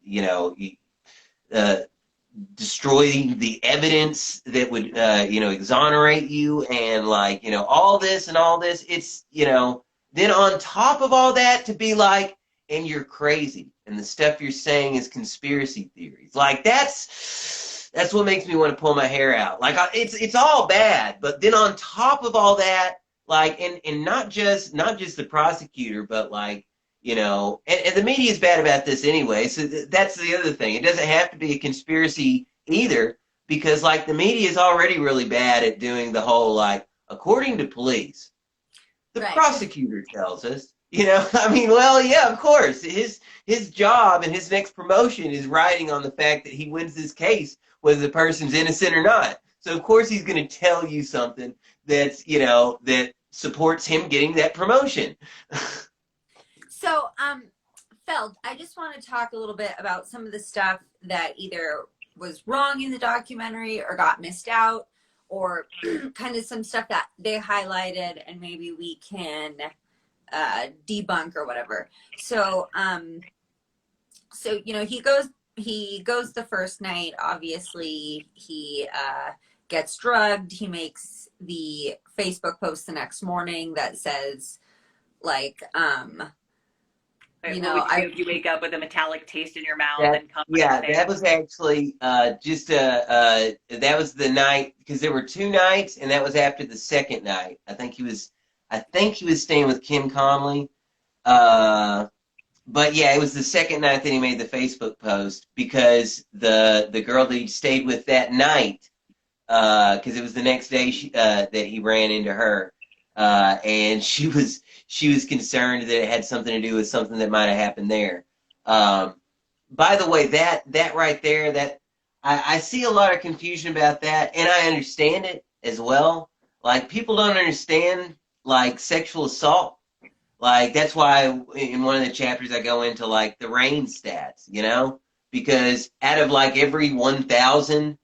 S2: destroying the evidence that would exonerate you, and like all this and all this. It's then on top of all that to be like, and you're crazy, and the stuff you're saying is conspiracy theories. Like that's what makes me want to pull my hair out. Like it's all bad, but then on top of all that, like and not just the prosecutor, but like and the media is bad about this anyway. So that's the other thing. It doesn't have to be a conspiracy either, because like the media is already really bad at doing the whole like, according to police, the prosecutor tells us. I mean, well, yeah, of course. His job and his next promotion is riding on the fact that he wins this case, whether the person's innocent or not. So, of course, he's going to tell you something that's, that supports him getting that promotion.
S1: So, Feld, I just want to talk a little bit about some of the stuff that either was wrong in the documentary or got missed out, or kind of some stuff that they highlighted, and maybe we can debunk or whatever. So you know, he goes the first night. Obviously, he gets drugged. He makes the Facebook post the next morning that says, like, you know,
S3: you wake up with a metallic taste in your mouth and come.
S2: Yeah, that was actually just that was the night, because there were 2 nights, and that was after the second night. I think he was staying with Kim Conley. But yeah, it was the second night that he made the Facebook post, because the girl that he stayed with that night, because it was the next day that he ran into her, and she was concerned that it had something to do with something that might have happened there. By the way, that right there, that I see a lot of confusion about that, and I understand it as well. Like, people don't understand, like, sexual assault. Like, that's why in one of the chapters I go into, like, the RAINN stats, you know? Because out of, like, every 1,000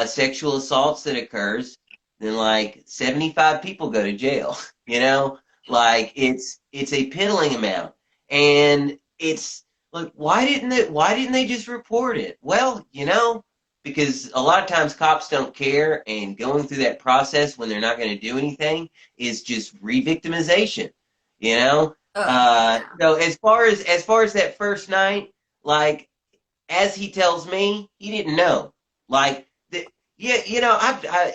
S2: sexual assaults that occurs, then, like, 75 people go to jail, you know? Like, it's a piddling amount. And it's, like, why didn't they just report it? Well, you know, because a lot of times cops don't care, and going through that process when they're not going to do anything is just re-victimization. You know, so as far as that first night, like, as he tells me, he didn't know. Like, yeah, you know,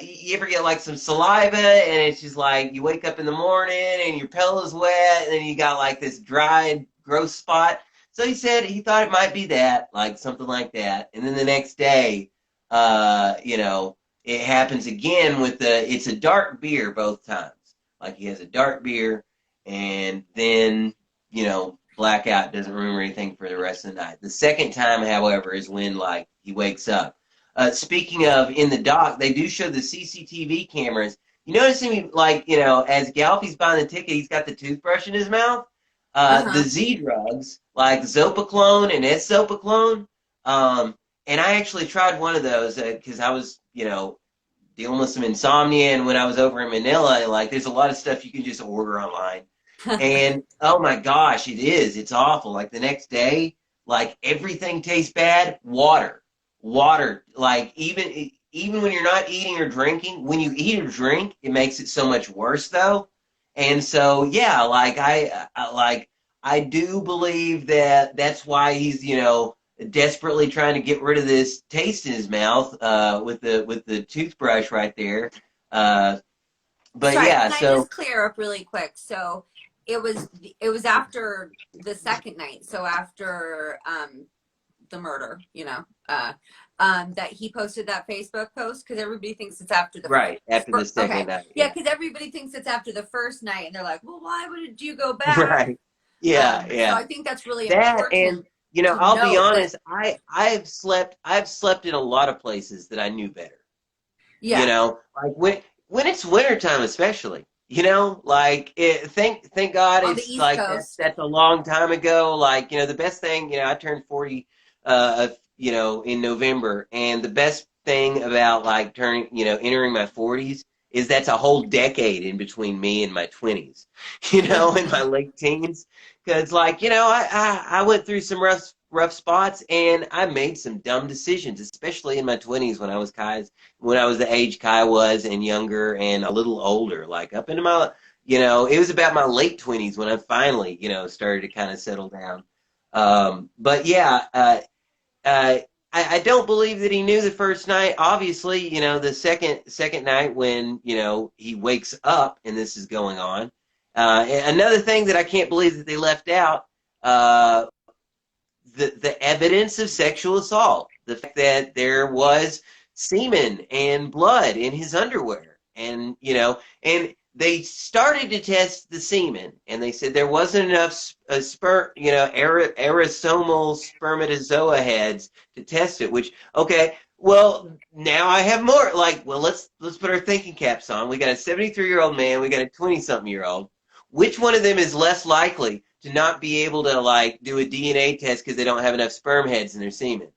S2: you ever get like some saliva, and it's just like you wake up in the morning and your pillow's wet, and then you got like this dried, gross spot. So he said he thought it might be that, like something like that, and then the next day, you know, it happens again with it's a dark beer both times. Like, he has a dark beer. And then, you know, blackout, doesn't remember anything for the rest of the night. The second time, however, is when, like, he wakes up. Speaking of, in the doc, they do show the CCTV cameras. You notice him, like, you know, as Galfie's buying the ticket, he's got the toothbrush in his mouth. The Z drugs, like Zopiclone and S-Zopiclone, and I actually tried one of those because I was, you know, dealing with some insomnia, and when I was over in Manila, like, there's a lot of stuff you can just order online. And oh my gosh, it's awful. Like, the next day, like, everything tastes bad. Water, like, even when you're not eating or drinking, when you eat or drink, it makes it so much worse though. And so, yeah, like, I do believe that that's why he's, you know, desperately trying to get rid of this taste in his mouth with the toothbrush right there. But
S1: sorry,
S2: yeah,
S1: can I just clear up really quick? So it was after the second night, so after the murder, you know, that he posted that Facebook post, because everybody thinks it's after the
S2: after the second night.
S1: Yeah, because everybody thinks it's after the first night, and they're like, well, why would you go back?
S2: Right. Yeah, yeah.
S1: So I think that's really important.
S2: And, you know, I'll be honest, I've slept in a lot of places that I knew better. Yeah. You know, like when it's wintertime especially, you know, like, thank God
S1: on
S2: it's like that's a long time ago. Like, you know, the best thing, you know, I turned 40 you know, in November, and the best thing about, like, entering my 40s is that's a whole decade in between me and my 20s, you know, in my late teens. Because, like, you know, I went through some rough spots, and I made some dumb decisions, especially in my 20s when I was the age Kai was, and younger and a little older. Like, up into my, you know, it was about my late 20s when I finally, you know, started to kind of settle down. But yeah, I don't believe that he knew the first night. Obviously, you know, the second night when, you know, he wakes up and this is going on. Another thing that I can't believe that they left out, the evidence of sexual assault, the fact that there was semen and blood in his underwear, and, you know, and they started to test the semen, and they said there wasn't enough sperm, you know, aerosomal spermatozoa heads to test it. Which, okay, well, now I have more. Like, well, let's put our thinking caps on. We got a 73-year-old man. We got a 20-something-year-old. Which one of them is less likely to not be able to, like, do a DNA test because they don't have enough sperm heads in their semen?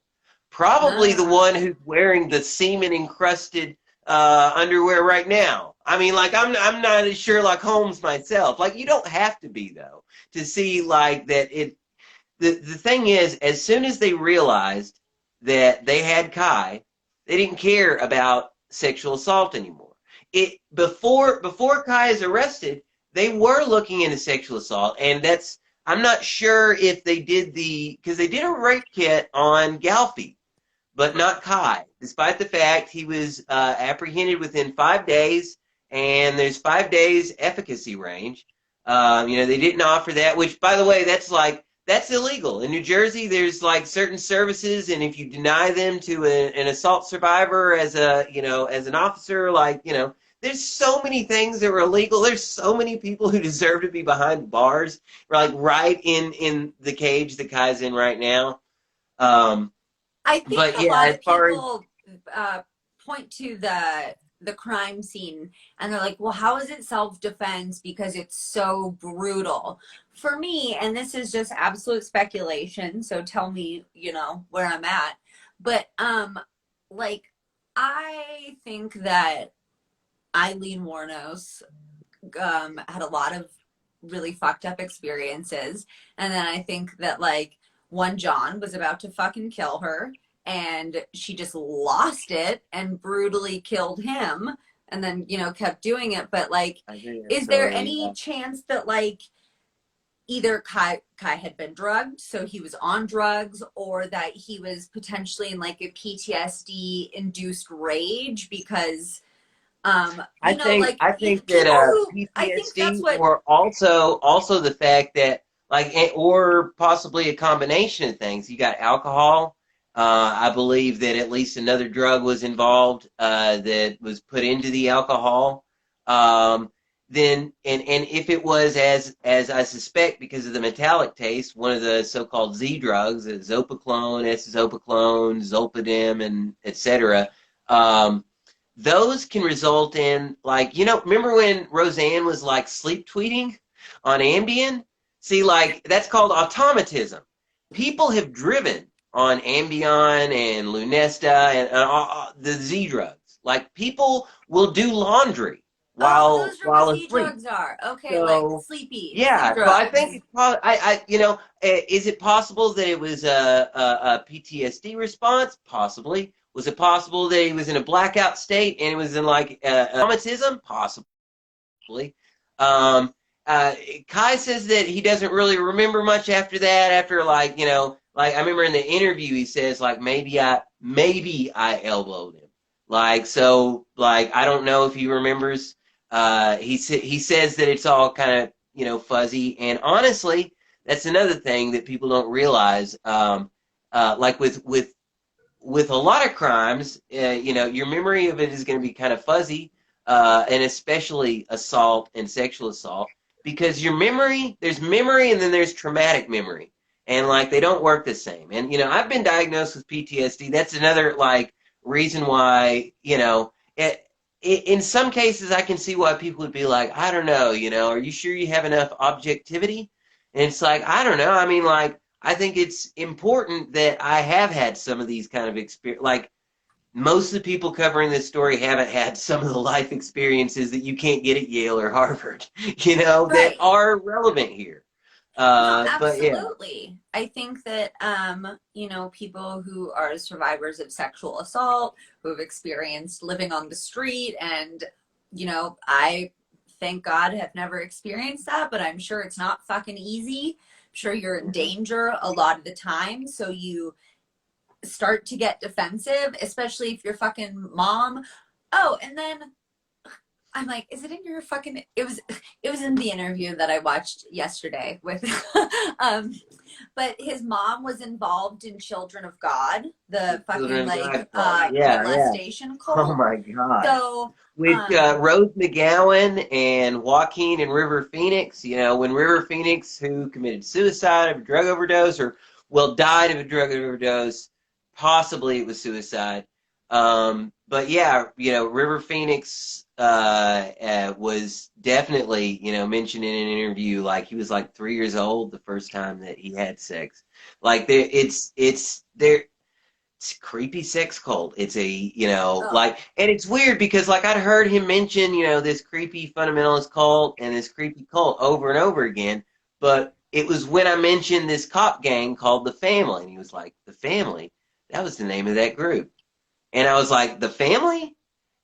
S2: Probably the one who's wearing the semen-encrusted underwear right now. I mean, like, I'm not a Sherlock Holmes myself. Like, you don't have to be, though, to see, like, that it, the thing is, as soon as they realized that they had Kai, they didn't care about sexual assault anymore. Before Kai is arrested, they were looking into sexual assault, and that's, I'm not sure if they did because they did a rape kit on Galfy, but not Kai, despite the fact he was apprehended within 5 days, and there's 5 days efficacy range. They didn't offer that, which, by the way, that's illegal. In New Jersey, there's like certain services, and if you deny them to an assault survivor as an officer, there's so many things that are illegal. There's so many people who deserve to be behind bars, like right in the cage that Kai's in right now.
S1: I think
S2: But
S1: a
S2: yeah,
S1: lot
S2: as
S1: of
S2: far as
S1: people point to the crime scene and they're like, well, how is it self-defense because it's so brutal? For me, and this is just absolute speculation, so tell me, where I'm at. But I think that Eileen Wuornos had a lot of really fucked up experiences, and then I think that one John was about to fucking kill her, and she just lost it and brutally killed him, and then kept doing it. But is there any chance that either Kai had been drugged, so he was on drugs, or that he was potentially in a PTSD induced rage because
S2: I think that PTSD,
S1: I think that's what,
S2: or also the fact that or possibly a combination of things. You got alcohol. I believe that at least another drug was involved that was put into the alcohol. Then if it was as I suspect because of the metallic taste, one of the so-called Z drugs, zopiclone, S-zopiclone, zolpidem, and etc. Those can result in remember when Roseanne was sleep tweeting on Ambien? See, that's called automatism. People have driven on Ambien and Lunesta and the Z drugs. People will do laundry while
S1: those are what Z
S2: asleep.
S1: drugs are. Okay,
S2: So,
S1: sleepy.
S2: yeah,
S1: sleep
S2: so I
S1: drugs.
S2: think is it possible that it was a PTSD response? Possibly. Was it possible that he was in a blackout state and it was in traumatism? Possibly. Kai says that he doesn't really remember much after that. After I remember in the interview he says maybe I elbowed him. I don't know if he remembers. He says that it's all kind of fuzzy, and honestly, that's another thing that people don't realize. With a lot of crimes, your memory of it is going to be kind of fuzzy, and especially assault and sexual assault, because there's memory and then there's traumatic memory, and they don't work the same. And I've been diagnosed with PTSD. That's another reason why in some cases I can see why people would be like, I don't know, are you sure you have enough objectivity? And it's I don't know. I mean, I think it's important that I have had some of these kind of experience. Most of the people covering this story haven't had some of the life experiences that you can't get at Yale or Harvard,
S1: Right.
S2: that are relevant here.
S1: No,
S2: But yeah.
S1: absolutely. I think that people who are survivors of sexual assault, who have experienced living on the street, and I thank God have never experienced that, but I'm sure it's not fucking easy. I'm sure you're in danger a lot of the time, so you start to get defensive, especially if your fucking mom. Oh, and then I'm like, is it in your fucking, it was in the interview that I watched yesterday with but his mom was involved in Children of God, the fucking molestation cult.
S2: Oh my God.
S1: So
S2: with Rose McGowan and Joaquin and River Phoenix, when River Phoenix, who committed suicide of a drug overdose, died of a drug overdose, possibly it was suicide. But yeah, River Phoenix was definitely, mentioned in an interview, he was 3 years old the first time that he had sex. It's there. creepy sex cult. It's a, you know,
S1: Oh.
S2: like, and it's weird because like I'd heard him mention, you know, this creepy fundamentalist cult and this creepy cult over and over again, but it was when I mentioned this cop gang called the Family, and he was like, the Family? That was the name of that group. And I was like, the Family?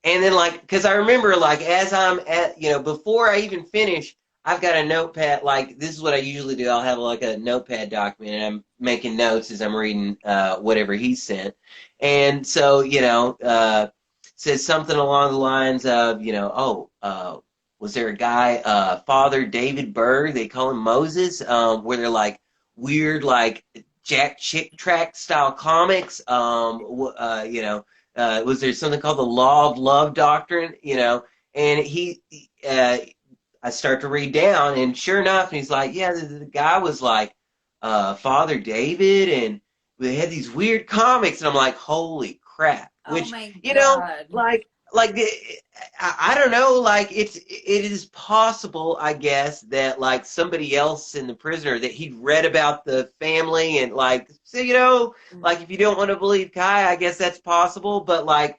S2: And then like, because I remember like as I'm at, you know, before I even finish, I've got a notepad. Like this is what I usually do. I'll have like a notepad document, and I'm making notes as I'm reading whatever he sent. And so, you know, says something along the lines of, you know, was there a guy, Father David Berg? They call him Moses, where they're like weird, like Jack Chick tract style comics. You know. Was there something called the Law of Love Doctrine? You know, and I start to read down, and sure enough, and he's like, yeah, the guy was like Father David, and they had these weird comics, and I'm like, holy crap!
S1: Oh
S2: Which,
S1: my
S2: you know,
S1: God.
S2: like I don't know, like it is possible, I guess, that like somebody else in the prisoner that he'd read about the family and like, so you know, like if you don't want to believe Kai, I guess that's possible, but like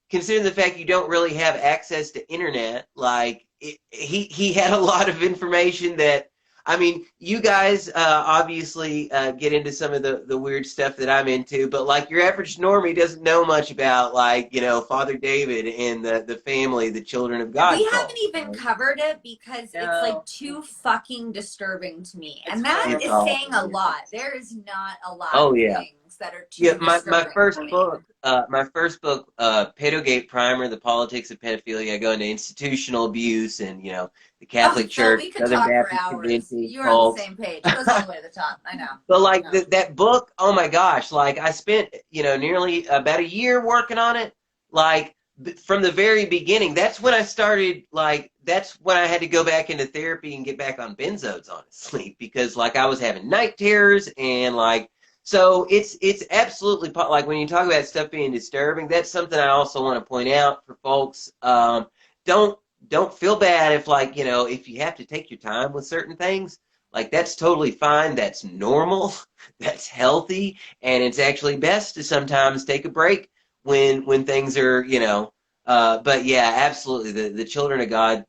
S2: considering the fact you don't really have access to internet, like he had a lot of information that. I mean, you guys obviously get into some of the weird stuff that I'm into, but like your average normie doesn't know much about like, you know, Father David and the family, the children of God
S1: We
S2: cult.
S1: haven't even covered it because it's like too fucking disturbing to me. And that
S2: It's
S1: is
S2: awful.
S1: saying a lot. There is not a lot
S2: Oh,
S1: of
S2: yeah.
S1: things that are too
S2: Yeah,
S1: disturbing.
S2: my first
S1: for me.
S2: book, Pedogate Primer, The Politics of Pedophilia. I go into institutional abuse and, you know, the Catholic
S1: Phil,
S2: Church,
S1: we could
S2: Southern
S1: talk for
S2: Baptist
S1: hours.
S2: Convention,
S1: You're on the
S2: cults.
S1: same page. It goes all the way to the top. I know.
S2: But like
S1: I know.
S2: that book, oh my gosh, like I spent, you know, nearly about a year working on it. Like from the very beginning, that's when I started, like, that's when I had to go back into therapy and get back on benzos, honestly, because like I was having night terrors and like, so it's absolutely, like when you talk about stuff being disturbing, that's something I also want to point out for folks. Don't, don't feel bad if like, you know, if you have to take your time with certain things. Like that's totally fine. That's normal. That's healthy, and it's actually best to sometimes take a break when things are, you know. But yeah, absolutely. The Children of God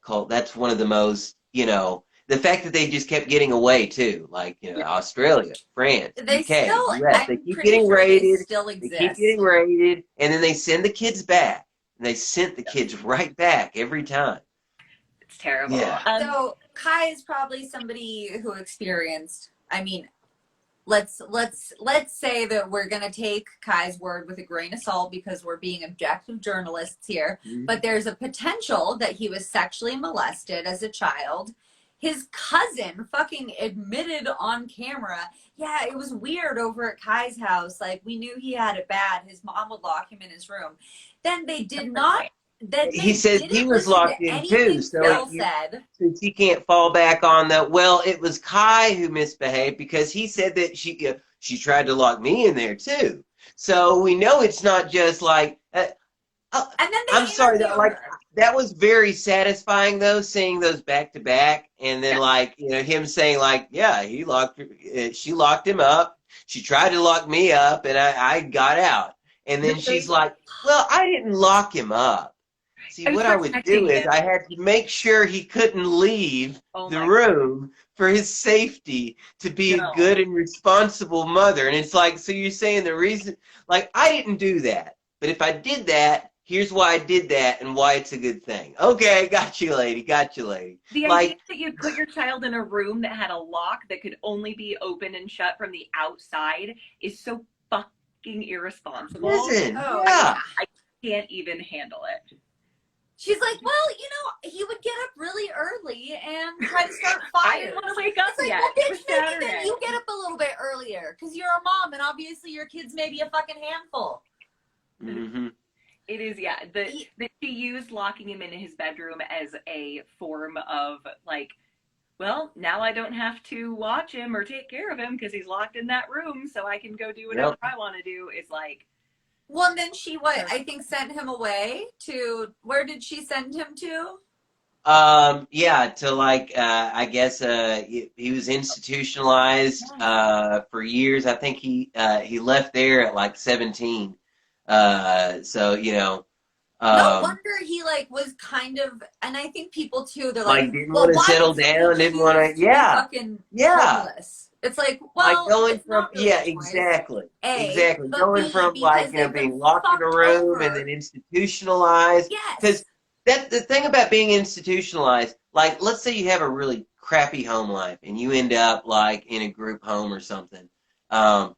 S2: cult. That's one of the most, you know. The fact that they just kept getting away too, like you know, Australia, France,
S1: They
S2: UK,
S1: still,
S2: US. They
S1: I'm
S2: keep
S1: pretty
S2: getting
S1: sure they
S2: raided.
S1: still
S2: They keep
S1: exist.
S2: getting raided, and then they send the kids back. And they sent the kids right back every time.
S3: It's terrible.
S2: Yeah.
S1: So Kai is probably somebody who experienced, I mean, let's say that we're going to take Kai's word with a grain of salt because we're being objective journalists here, but there's a potential that he was sexually molested as a child. His cousin fucking admitted on camera, yeah, it was weird over at Kai's house. Like, we knew he had it bad. His mom would lock him in his room. Then they did not. Then
S2: He says he was locked in too, so
S1: Phil said.
S2: since he can't fall back on the, well, it was Kai who misbehaved because he said that she tried to lock me in there too. So we know it's not just like.
S1: And then they
S2: I'm sorry,
S1: interviewed her.
S2: that was very satisfying though, seeing those back to back, and then like you know him saying like, yeah, she locked him up, she tried to lock me up, and I got out, and then she's like, well, I didn't lock him up. See, what I would do is I had to make sure he couldn't leave the room for his safety to be a good and responsible mother. And it's like, so you're saying the reason, like, I didn't do that. But if I did that, here's why I did that and why it's a good thing. Okay, got you, lady. Got you, lady.
S3: The
S2: like,
S3: idea that you'd put your child in a room that had a lock that could only be open and shut from the outside is so fucking irresponsible.
S2: Listen,
S1: Oh,
S2: yeah.
S3: I can't even handle it.
S1: She's like, well, you know, he would get up really early and try to start fires.
S3: I didn't want to wake up
S1: It's like,
S3: yet.
S1: well,
S3: It was
S1: bitch, maybe
S3: Saturday.
S1: then you get up a little bit earlier because you're a mom and obviously your kid's maybe a fucking handful.
S2: Mm-hmm.
S3: It is, yeah. That she used locking him in his bedroom as a form of like, well, now I don't have to watch him or take care of him because he's locked in that room, so I can go do whatever I want to do. Is like.
S1: Well, and then she, I think, sent him away to, where did she send him to?
S2: Yeah, to like, I guess, he was institutionalized, for years. I think he left there at like 17. So,
S1: No
S2: um,
S1: wonder he like was kind of, and I think people too, they're like,
S2: like didn't
S1: well,
S2: want to
S1: why
S2: settle
S1: would somebody
S2: down, didn't want
S1: choose
S2: to,
S1: to be
S2: yeah,
S1: fucking
S2: yeah.
S1: homeless? It's like,
S2: Like
S1: well,
S2: going
S1: it's
S2: from,
S1: not really
S2: yeah,
S1: a choice.
S2: exactly,
S1: A,
S2: exactly.
S1: but
S2: Going
S1: B,
S2: from like,
S1: because they've been
S2: being locked in a
S1: fucked
S2: room and then
S1: over.
S2: institutionalized. Because
S1: Yes.
S2: the thing about being institutionalized, like let's say you have a really crappy home life and you end up like in a group home or something. Um,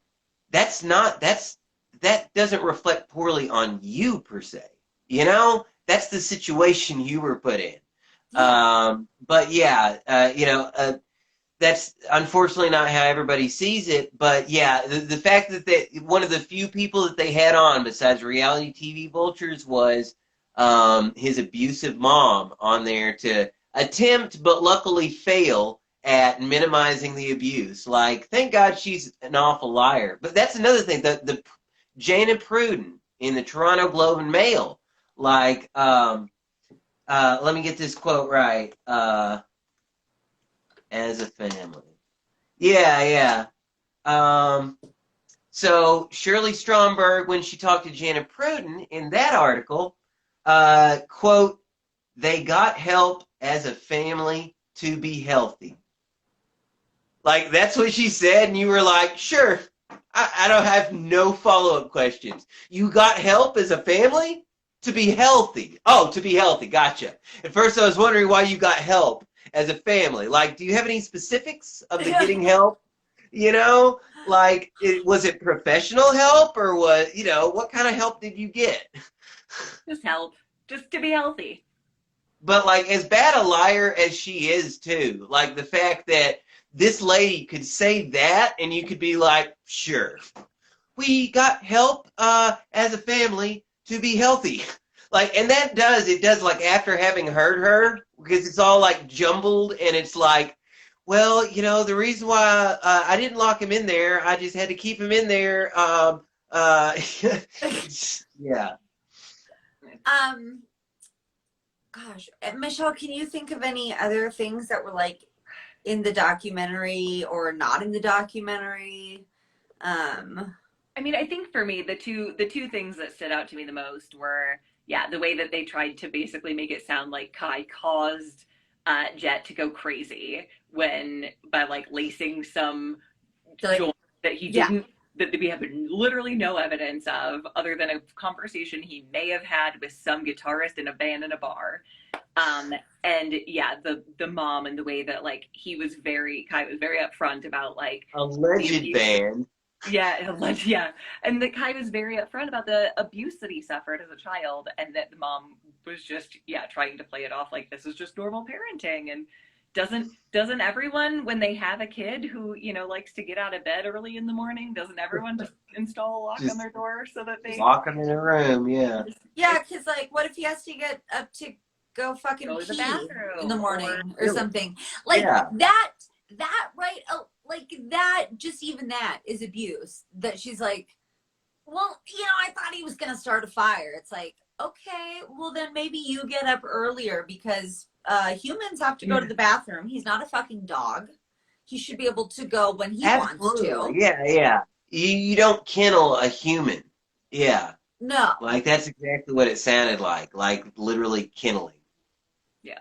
S2: that's not, that doesn't reflect poorly on you per se. That's the situation you were put in.
S1: Yeah.
S2: But yeah, that's unfortunately not how everybody sees it. But yeah, the fact that one of the few people that they had on besides reality TV vultures was his abusive mom on there to attempt, but luckily fail at minimizing the abuse. Like, thank God she's an awful liar. But that's another thing. The Jana Pruden in the Toronto Globe and Mail, like, let me get this quote right. As a family. Yeah, yeah. So Shirley Stromberg, when she talked to Jana Pruden in that article, quote, they got help as a family to be healthy. Like, that's what she said, and you were like, sure, I don't have no follow-up questions. You got help as a family to be healthy. Oh, to be healthy. Gotcha. At first, I was wondering why you got help as a family. Like, do you have any specifics of the getting help? Like, was it professional help or what kind of help did you get?
S3: Just help. Just to be healthy.
S2: But like, as bad a liar as she is too, like the fact that this lady could say that and you could be like, sure, we got help as a family to be healthy. Like, and it does like after having heard her, because it's all like jumbled and it's like, well, the reason why I didn't lock him in there, I just had to keep him in there. Yeah.
S1: Gosh, Michelle, can you think of any other things that were like in the documentary or not in the documentary?
S3: I mean, I think for me, the two things that stood out to me the most were, yeah, the way that they tried to basically make it sound like Kai caused Jet to go crazy by like lacing some
S1: Like,
S3: joint that he
S1: yeah.
S3: didn't, that we have literally no evidence of other than a conversation he may have had with some guitarist in a band in a bar. And yeah, the mom and the way that like Kai was very upfront about like
S2: Alleged band.
S3: yeah, yeah. And that Kai was very upfront about the abuse that he suffered as a child, and that the mom was just, yeah, trying to play it off like this is just normal parenting. And doesn't everyone, when they have a kid who, likes to get out of bed early in the morning, doesn't everyone just install a lock on their door so that they
S2: lock them in a room? Yeah.
S1: Yeah, because like, what if he has to get up to go fucking
S3: go to the
S1: pee
S3: bathroom
S1: in the morning or
S2: Really?
S1: something? Like
S2: Yeah.
S1: that right? Like that, just even that is abuse. That she's like, well, I thought he was gonna start a fire. It's like, okay, well then maybe you get up earlier because humans have to go to the bathroom. He's not a fucking dog. He should be able to go when he wants to.
S2: Yeah, yeah. You don't kennel a human. Yeah.
S1: No.
S2: Like, that's exactly what it sounded like literally kenneling.
S3: Yeah.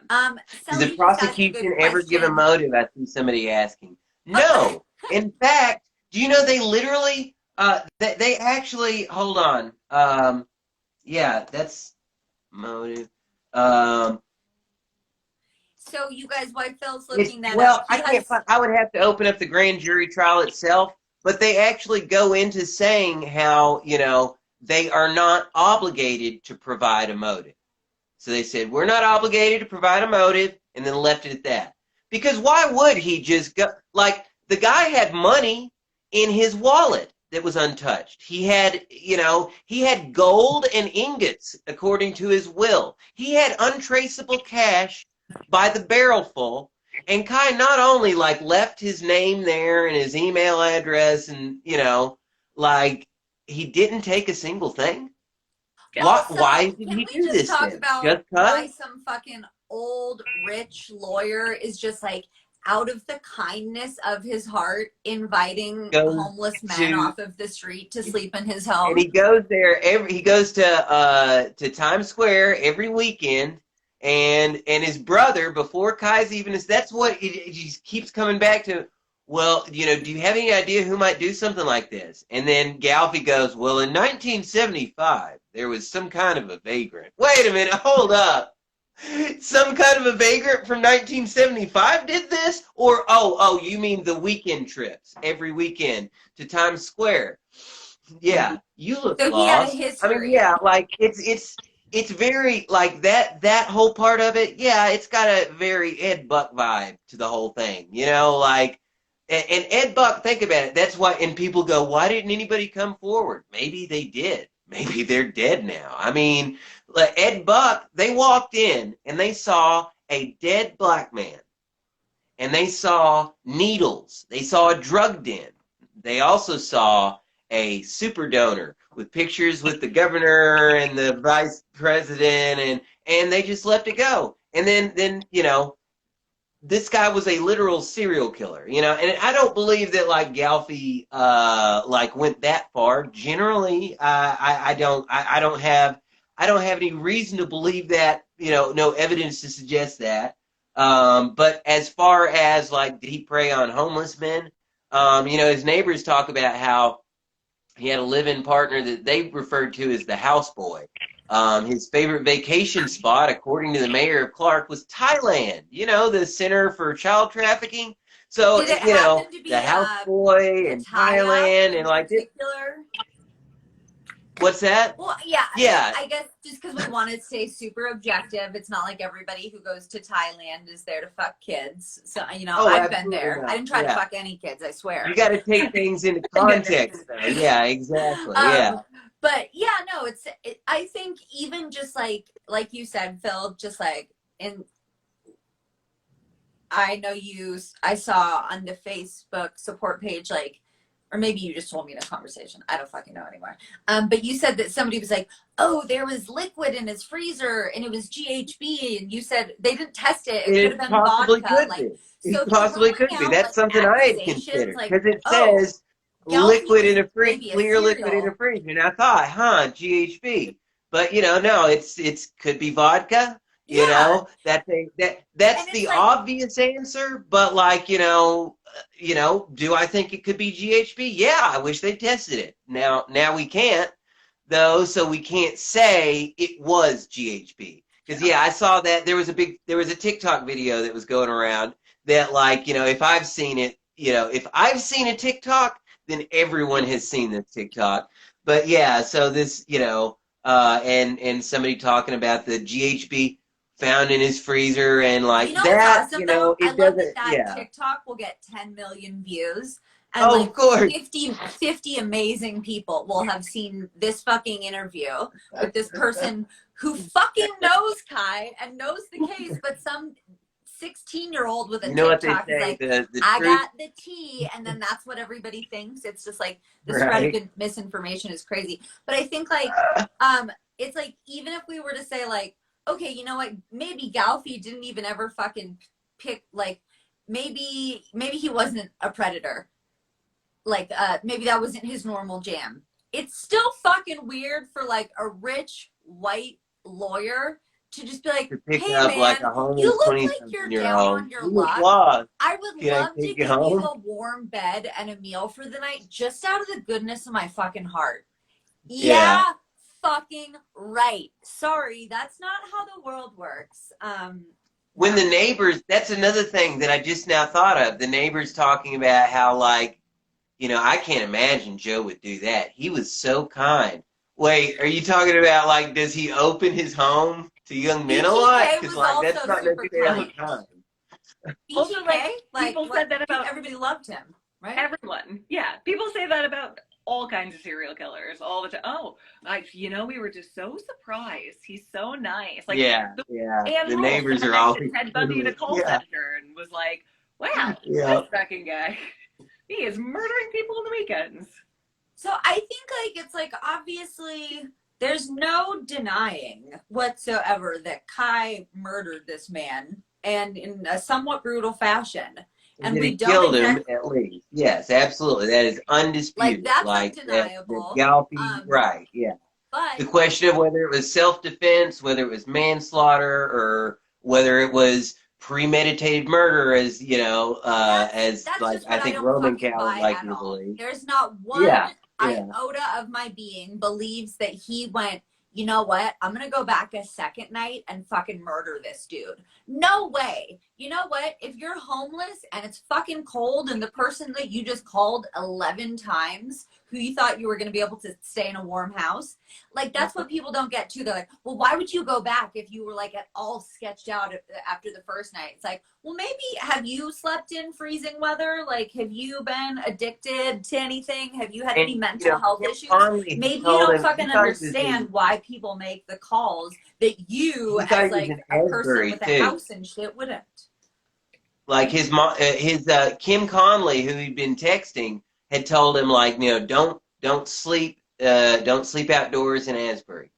S2: Does the prosecution ever give a motive? I see somebody asking. No. In fact, do you know they literally, they actually, hold on. Yeah, that's motive.
S1: So you guys, while Phil's looking that
S2: Well,
S1: up,
S2: I can't find, I would have to open up the grand jury trial itself, but they actually go into saying how, they are not obligated to provide a motive. So they said, we're not obligated to provide a motive, and then left it at that. Because why would he just go, like, the guy had money in his wallet that was untouched. He had, he had gold and ingots, according to his will. He had untraceable cash by the barrelful, and Kai not only, like, left his name there and his email address and, like, he didn't take a single thing.
S1: Also,
S2: Why did
S1: can
S2: he
S1: we
S2: do
S1: just
S2: this
S1: talk
S2: then?
S1: about
S2: Just
S1: why
S2: cause?
S1: some fucking old rich lawyer is just like out of the kindness of his heart inviting
S2: Goes
S1: homeless men
S2: to-
S1: off of the street to sleep in his
S2: And
S1: home.
S2: he goes there he goes to Times Square every weekend, and his brother, before Kai's even is, that's what he just keeps coming back to. Well, do you have any idea who might do something like this? And then Galfie goes, well, in 1975 there was some kind of a vagrant. Wait a minute, hold up. Some kind of a vagrant from 1975 did this? Or, oh, you mean the weekend trips every weekend to Times Square? Yeah, you look
S1: So
S2: lost.
S1: he had a history.
S2: I mean, yeah, like it's very like that whole part of it. Yeah, it's got a very Ed Buck vibe to the whole thing. Like, and Ed Buck, think about it. That's why, and people go, why didn't anybody come forward? Maybe they did. Maybe they're dead now. I mean, like Ed Buck, they walked in and they saw a dead black man, and they saw needles. They saw a drug den. They also saw a super donor with pictures with the governor and the vice president, and they just let it go. And then this guy was a literal serial killer, and I don't believe that like Galfie like went that far. Generally, I don't have any reason to believe that, no evidence to suggest that. But as far as like, did he prey on homeless men? His neighbors talk about how he had a live-in partner that they referred to as the houseboy. His favorite vacation spot, according to the mayor of Clark, was Thailand. The Center for Child Trafficking. So,
S1: Did it happen to be,
S2: the houseboy and Thailand and like this. What's that?
S1: Well, yeah.
S2: Yeah.
S1: I guess just because we want to stay super objective, it's not like everybody who goes to Thailand is there to fuck kids. So, I've been there.
S2: Not.
S1: I didn't try to fuck any kids, I swear.
S2: You got to take things into context, though. Yeah, exactly. Yeah.
S1: But yeah, no, I think even just like you said, Phil, just like I saw on the Facebook support page, like, or maybe you just told me in a conversation. I don't fucking know anymore. But you said that somebody was like, oh, there was liquid in his freezer and it was GHB. And you said they didn't test it. It could have been
S2: possibly
S1: vodka.
S2: Could
S1: like,
S2: be.
S1: So
S2: it possibly could be. That's something I had considered. Because it says liquid in a freezer, clear liquid in a freezer. And I thought, GHB. But, no, it's could be vodka. That's the obvious answer. But like, do I think it could be GHB? Yeah, I wish they tested it. Now we can't, though, so we can't say it was GHB. Because I saw that there was a TikTok video that was going around that, like, if I've seen it, if I've seen a TikTok, then everyone has seen this TikTok. But yeah, so this, and somebody talking about the GHB found in his freezer, and like that,
S1: awesome,
S2: it
S1: I love
S2: doesn't.
S1: that TikTok will get 10 million views, and
S2: like
S1: of
S2: course,
S1: 50 amazing people will have seen this fucking interview with this person who fucking knows Kai and knows the case, but some 16-year-old with a TikTok is like, I got the tea, and then that's what everybody thinks. It's just like the spread of misinformation is crazy. But I think like it's like, even if we were to say like, okay, you know what? Maybe Galfie didn't even ever fucking pick, like, maybe he wasn't a predator. Like, maybe that wasn't his normal jam. It's still fucking weird for, like, a rich white lawyer to just be like, hey, man,
S2: like
S1: you look like you're down on your luck. I would love to give you a warm bed and a meal for the night just out of the goodness of my fucking heart. Yeah. Fucking right. Sorry, that's not how the world works.
S2: When the neighbors, that's another thing that I just now thought of. The neighbors talking about how, like, I can't imagine Joe would do that. He was so kind. Wait, are you talking about, like, does he open his home to young men a lot? Because, like, that's not necessarily kind.
S3: Also, like, people said that about
S1: everybody loved him, right?
S3: Everyone, yeah. People say that about all kinds of serial killers all the time. Oh, we were just so surprised. He's so nice. Like,
S2: the neighbors are always
S3: Ted Bundy in a call center and was like, wow, this fucking guy, he is murdering people on the weekends.
S1: So I think like it's like obviously there's no denying whatsoever that Kai murdered this man, and in a somewhat brutal fashion. And
S2: That
S1: we
S2: it
S1: don't
S2: killed him at least. Yes, absolutely. That is undisputed.
S1: that's
S2: Like that, the
S1: undeniable.
S2: Galpy, right? Yeah.
S1: But
S2: The question of whether it was self-defense, whether it was manslaughter, or whether it was premeditated murder, as as
S1: that's
S2: like
S1: just
S2: I
S1: what I
S2: think
S1: don't
S2: Roman
S1: fucking
S2: Cal would
S1: buy
S2: like
S1: at
S2: you to
S1: all.
S2: believe.
S1: There's not one
S2: Yeah, yeah.
S1: iota of my being believes that he went, you know what? I'm going to go back a second night and fucking murder this dude. No way. You know what? If you're homeless and it's fucking cold and the person that you just called 11 times who you thought you were going to be able to stay in a warm house, like that's what people don't get too. They're like, well, why would you go back if you were like at all sketched out after the first night? It's like, well, maybe have you slept in freezing weather? Like, have you been addicted to anything? Have you had any
S2: And
S1: mental health
S2: Kim
S1: issues?
S2: Conley had
S1: Maybe you
S2: told
S1: don't
S2: him he
S1: fucking
S2: thought he was
S1: understand why people make the calls that you,
S2: he thought
S1: as
S2: he was
S1: like
S2: in
S1: a person
S2: Asbury
S1: with a
S2: too.
S1: house and shit, wouldn't.
S2: Like his mom, his Kim Conley, who he'd been texting, had told him like, don't sleep outdoors in Asbury.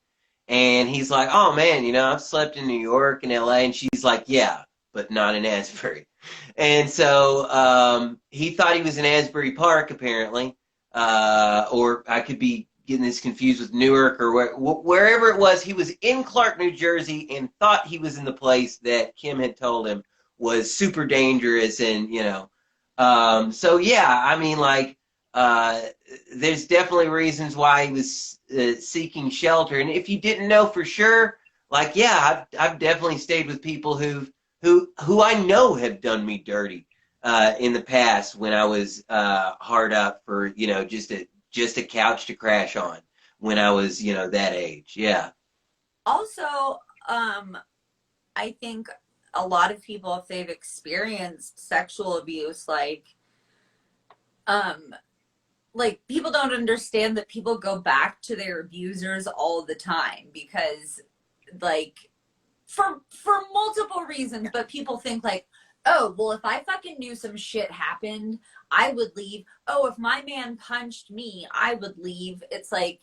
S2: And he's like, oh man, I've slept in New York and LA. And she's like, yeah, but not in Asbury. And so he thought he was in Asbury Park, apparently. Or I could be getting this confused with Newark or wherever it was. He was in Clark, New Jersey, and thought he was in the place that Kim had told him was super dangerous. And, so yeah, I mean, like, there's definitely reasons why he was seeking shelter. And if you didn't know for sure, like, yeah, I've definitely stayed with people who I know have done me dirty in the past when I was hard up for just a couch to crash on when I was that age. Yeah.
S1: Also, I think a lot of people, if they've experienced sexual abuse, people don't understand that people go back to their abusers all the time because like for multiple reasons, but people think like, oh, well, if I fucking knew some shit happened, I would leave. Oh, if my man punched me, I would leave. It's like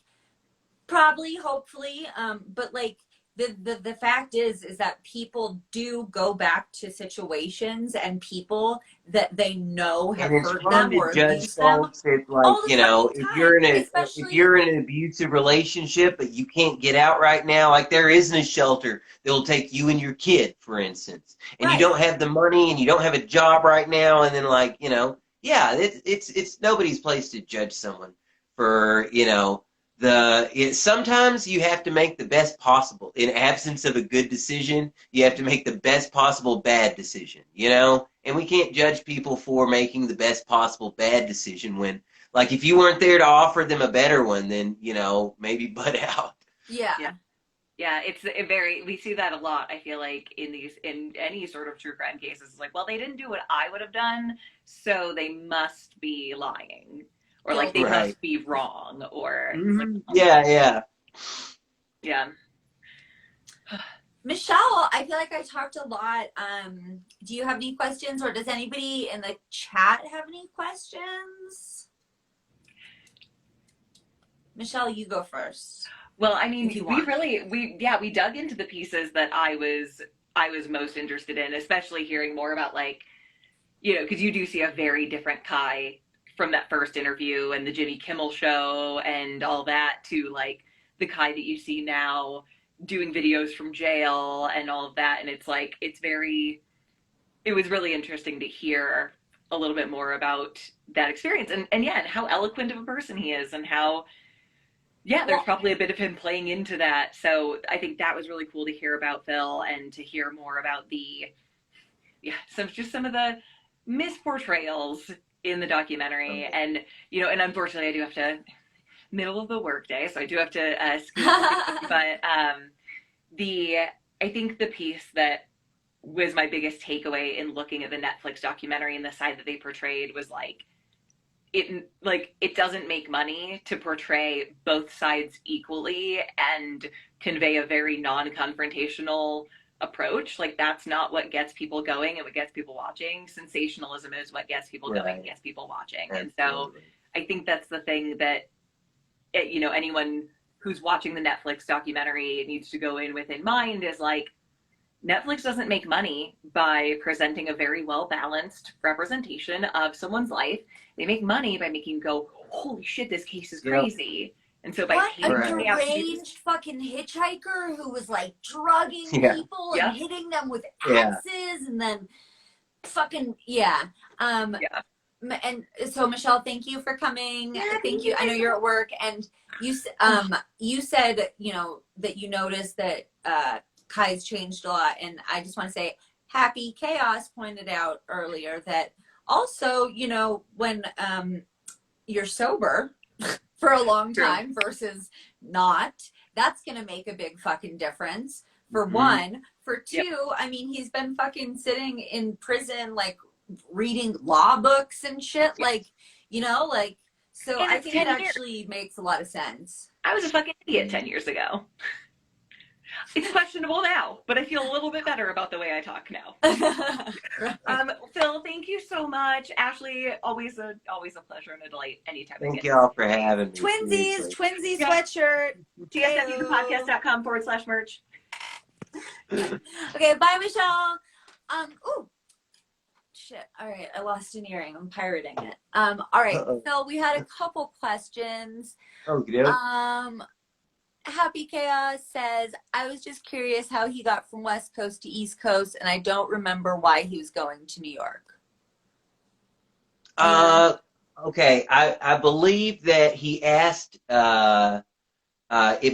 S1: probably, hopefully, but like the fact is that people do go back to situations and people that they know have
S2: And it's
S1: hurt
S2: hard
S1: them
S2: to
S1: or
S2: judge
S1: abused them
S2: folks if, like,
S1: all the fucking
S2: if
S1: time,
S2: you're in
S1: especially
S2: an abusive relationship, but you can't get out right now, like there isn't a shelter that will take you and your kid, for instance, and you
S1: right.
S2: don't have the money and you don't have a job right now, and then yeah, it's nobody's place to judge someone for sometimes you have to make the best possible. In absence of a good decision, you have to make the best possible bad decision, And we can't judge people for making the best possible bad decision when, like, if you weren't there to offer them a better one, then, maybe butt out.
S1: Yeah.
S3: Yeah, it's we see that a lot, I feel like, in any sort of true crime cases. It's like, well, they didn't do what I would have done, so they must be lying. Or like they
S2: Right.
S3: must be wrong, or
S2: Mm-hmm.
S3: like,
S2: Yeah.
S1: Michelle, I feel like I talked a lot. Do you have any questions, or does anybody in the chat have any questions? Michelle, you go first.
S3: Well, I mean, we dug into the pieces that I was most interested in, especially hearing more about, like, because you do see a very different Kai from that first interview and the Jimmy Kimmel show and all that to, like, the Kai that you see now doing videos from jail and all of that. And it's like, it was really interesting to hear a little bit more about that experience and how eloquent of a person he is and how, there's probably a bit of him playing into that. So I think that was really cool to hear about Phil and to hear more about some of the misportrayals in the documentary.
S2: Okay.
S3: And, and unfortunately I do have to, middle of the workday, so I do have to scoot. But I think the piece that was my biggest takeaway in looking at the Netflix documentary and the side that they portrayed was it doesn't make money to portray both sides equally and convey a very non-confrontational approach. Like, that's not what gets people going and what gets people watching. Sensationalism is what gets people going and gets people watching. Absolutely. And so I think that's the thing that anyone who's watching the Netflix documentary needs to go in mind is like, Netflix doesn't make money by presenting a very well-balanced representation of someone's life. They make money by making you go, holy shit, this case is crazy. And so by
S1: what a
S3: taking out
S1: deranged fucking hitchhiker who was like drugging
S2: Yeah.
S1: people and hitting them with
S2: Yeah.
S1: axes and then fucking and so Michelle, thank you for coming. Thank you. I know you're at work, and you said, you know, that you noticed that Kai's changed a lot, and I just want to say Happy Chaos pointed out earlier that also, you know, when you're sober for a long time versus not, that's gonna make a big fucking difference for one. For two, I mean, he's been fucking sitting in prison like reading law books and shit, like, you know, like, so
S3: And
S1: I
S3: it's
S1: think it
S3: 10 years.
S1: actually makes a lot of sense.
S3: I was a fucking idiot 10 years ago. It's questionable now, but I feel a little bit better about the way I talk now. Phil, thank you so much. Ashley, always a pleasure and a delight anytime.
S2: Thank y'all for having me.
S1: Twinsies
S2: seriously.
S1: sweatshirt.
S3: tsfupodcast.com/merch.
S1: Okay, bye, Michelle. Ooh, shit. All right, I lost an earring. I'm pirating it. All right, Phil, we had a couple questions.
S2: Oh, good.
S1: Happy Chaos says, I was just curious how he got from West Coast to East Coast, and I don't remember why he was going to New York.
S2: Okay, I believe that he asked, it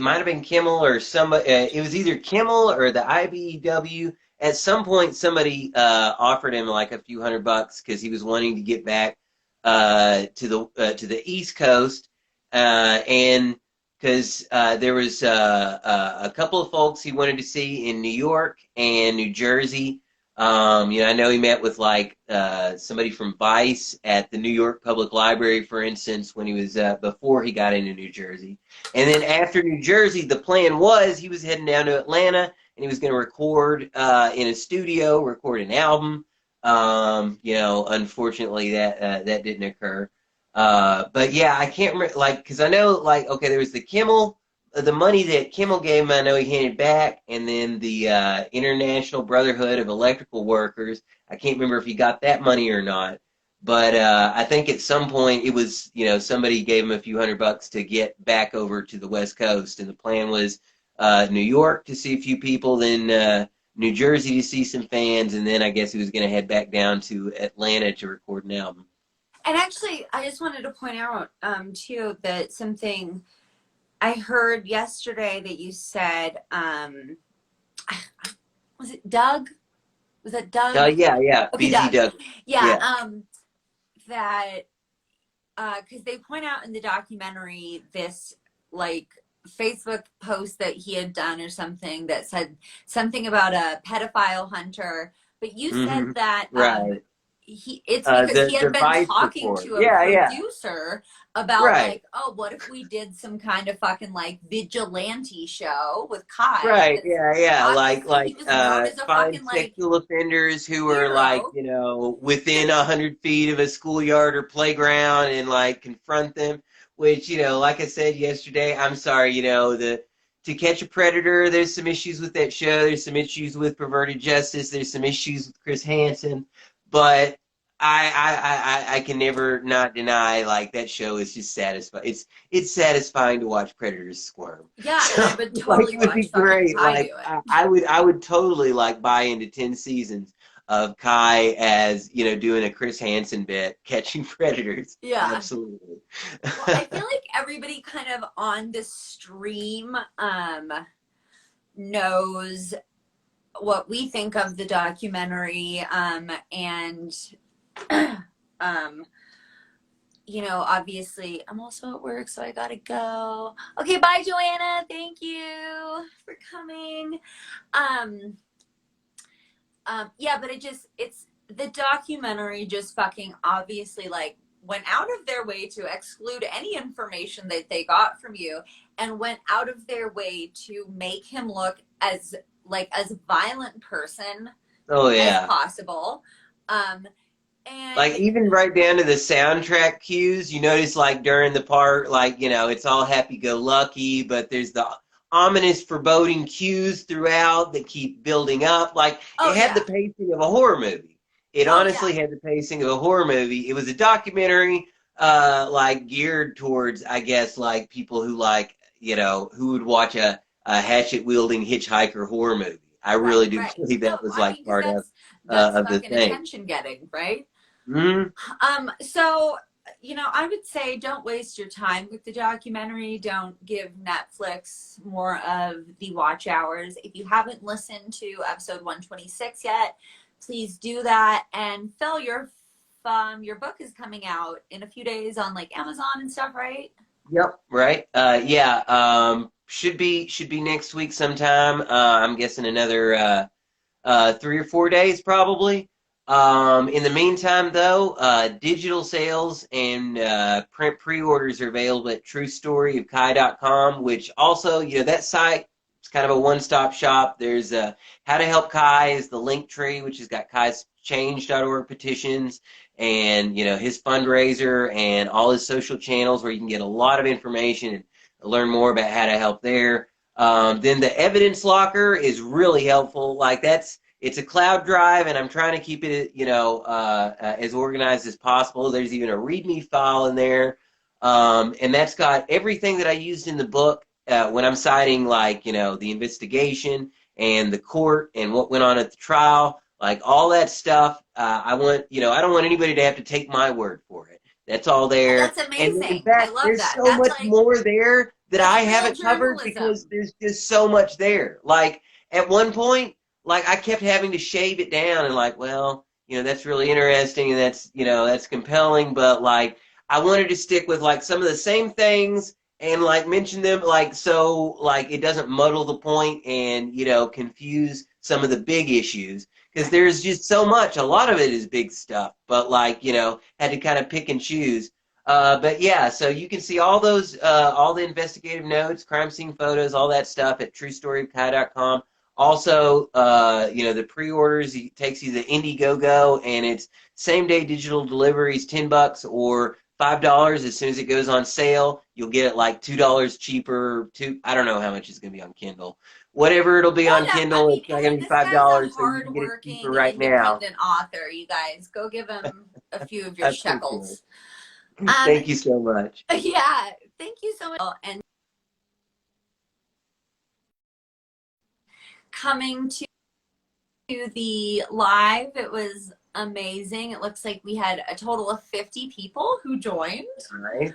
S2: might have been Kimmel or somebody, it was either Kimmel or the IBEW. At some point, somebody offered him like a few $100 because he was wanting to get back to the East Coast, and because there was a couple of folks he wanted to see in New York and New Jersey. You know, I know he met with like somebody from Vice at the New York Public Library, for instance, when he was before he got into New Jersey. And then after New Jersey, the plan was he was heading down to Atlanta and he was going to record in a studio, record an album. You know, unfortunately, that didn't occur. But yeah, I can't remember, like, because I know, like, okay, there was the Kimmel, the money that Kimmel gave him, I know he handed back, and then the International Brotherhood of Electrical Workers, I can't remember if he got that money or not, but I think at some point it was, you know, somebody gave him a few $100 to get back over to the West Coast, and the plan was New York to see a few people, then New Jersey to see some fans, and then I guess he was going to head back down to Atlanta to record an album.
S1: And actually, I just wanted to point out, too, that something I heard yesterday that you said, was it Doug? Was that Doug?
S2: Yeah.
S1: Okay,
S2: BZ Doug.
S1: Yeah, that, because they point out in the documentary this, like, Facebook post that he had done or something that said something about a pedophile hunter, but you said that
S2: right.
S1: It's because he had been talking
S2: report.
S1: to a producer about like, oh, what if we did some kind of fucking like vigilante show with Kai?
S2: Right, yeah. Like find sexual offenders who are like, you know, within 100 feet of a schoolyard or playground and like confront them, which, you know, like I said yesterday, I'm sorry, you know, To Catch a Predator, there's some issues with that show. There's some issues with Perverted Justice. There's some issues with Chris Hansen. But I can never not deny, like, that show is just satisfying. It's satisfying to watch predators squirm.
S1: Yeah, and I would totally
S2: like, it would be great. Like, I would totally like buy into 10 seasons of Kai as, you know, doing a Chris Hansen bit catching predators.
S1: Yeah,
S2: absolutely.
S1: Well, I feel like everybody kind of on the stream knows what we think of the documentary, and you know, obviously I'm also at work, so I gotta go. Okay, bye, Joanna. Thank you for coming. Yeah, but it's the documentary just fucking obviously like went out of their way to exclude any information that they got from you, and went out of their way to make him look as violent person as possible. And
S2: Like even right down to the soundtrack cues, you notice like during the part, like, you know, it's all happy-go-lucky, but there's the ominous foreboding cues throughout that keep building up. Like
S1: oh
S2: it had the
S1: yeah,
S2: pacing of a horror movie. It
S1: oh yeah,
S2: honestly had the pacing of a horror movie. It was a documentary, like geared towards, I guess, like people who like, you know, who would watch a Hatchet Wielding Hitchhiker horror movie. I really
S1: right,
S2: do
S1: right.
S2: believe
S1: No,
S2: that was
S1: I
S2: like
S1: mean, because
S2: part
S1: that's
S2: of the
S1: fucking
S2: thing.
S1: attention getting, right?
S2: Mhm.
S1: So, you know, I would say don't waste your time with the documentary. Don't give Netflix more of the watch hours. If you haven't listened to episode 126 yet, please do that. And Phil, your book is coming out in a few days on like Amazon and stuff, right?
S2: Yep. Right. Yeah. Should be next week sometime. I'm guessing another 3 or 4 days probably. In the meantime, though, digital sales and print pre-orders are available at truestoryofkai.com, which also, you know, that site is kind of a one-stop shop. There's How to Help Kai is the link tree, which has got Kai's change.org petitions and, you know, his fundraiser and all his social channels where you can get a lot of information and learn more about how to help there. Then the evidence locker is really helpful. Like it's a cloud drive, and I'm trying to keep it, you know, as organized as possible. There's even a README file in there, and that's got everything that I used in the book when I'm citing, like, you know, the investigation and the court and what went on at the trial, like all that stuff. I want, you know, I don't want anybody to have to take my word for it. That's all there.
S1: That's
S2: And in
S1: amazing. I
S2: fact,
S1: love
S2: there's
S1: that.
S2: so
S1: That's
S2: much
S1: like,
S2: more there that
S1: that's
S2: I
S1: real
S2: haven't covered because
S1: journalism.
S2: there's just so much there. Like at one point, like I kept having to shave it down and like, well, you know, that's really interesting and that's, you know, that's compelling, but like I wanted to stick with like some of the same things and like mention them like so like it doesn't muddle the point and, you know, confuse some of the big issues because
S1: Right.
S2: there's just so much. A lot of it is big stuff, but like, you know, had to kind of pick and choose. But yeah, so you can see all those, all the investigative notes, crime scene photos, all that stuff at truestoryofkai.com. Also, you know, the pre-orders, it takes you the Indiegogo, and it's same-day digital deliveries, $10 or $5 as soon as it goes on sale. You'll get it like $2 cheaper. I don't know how much it's going to be on Kindle. Whatever it'll be
S1: Well,
S2: on
S1: no, I
S2: Kindle,
S1: mean,
S2: it's not
S1: hey,
S2: going to be
S1: this guy's a
S2: $5, so you can get it cheaper
S1: hardworking,
S2: right now.
S1: independent author. You guys, go give him a few of
S2: I
S1: your
S2: appreciate
S1: shekels.
S2: it. Thank you so much.
S1: Yeah, thank you so much. And coming to the live, it was amazing. It looks like we had a total of 50 people who joined.
S2: All right.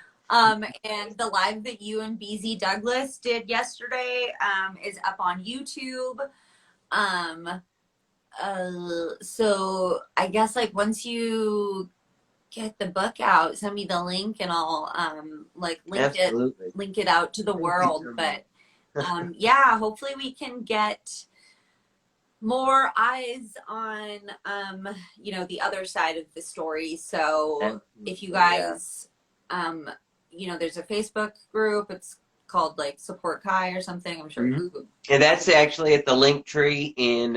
S1: And the live that you and BZ Douglas did yesterday is up on YouTube. So I guess like once you get the book out, send me the link and I'll like
S2: Absolutely.
S1: link it out to the
S2: Thank you
S1: world.
S2: so
S1: But
S2: much.
S1: yeah, hopefully we can get more eyes on you know, the other side of the story. So if you guys you know, there's a Facebook group, it's called like Support Kai or something, I'm sure.
S2: Mhm. And that's actually at the link tree in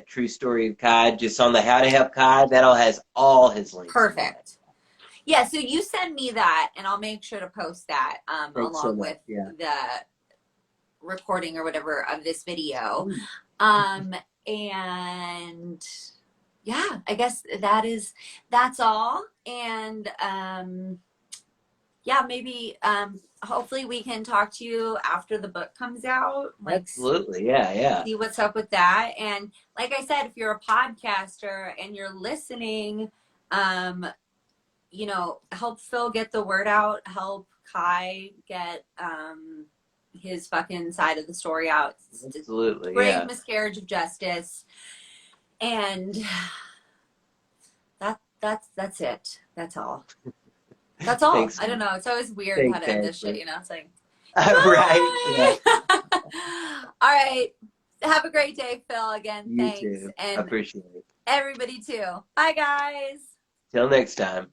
S2: True Story of Kai, just on the How to Help Kai. That all has all his links.
S1: Perfect. Yeah, so you send me that and I'll make sure to post that
S2: Thanks so
S1: along
S2: much.
S1: with
S2: Yeah.
S1: the recording or whatever of this video. And yeah, I guess that's all. And yeah, maybe hopefully we can talk to you after the book comes out. Like,
S2: absolutely. Yeah.
S1: see what's up with that. And like I said, if you're a podcaster and you're listening, you know, help Phil get the word out, help Kai get his fucking side of the story out.
S2: Absolutely.
S1: Brave miscarriage of justice. And that's it. That's all. That's all.
S2: Thanks.
S1: I don't know. It's always weird
S2: Thanks,
S1: how to end this
S2: Ashley.
S1: shit, you know? It's like,
S2: right. Yeah.
S1: all right. Have a great day, Phil. Again,
S2: You
S1: thanks.
S2: too.
S1: And
S2: Appreciate it.
S1: everybody too. Bye, guys.
S2: Till next time.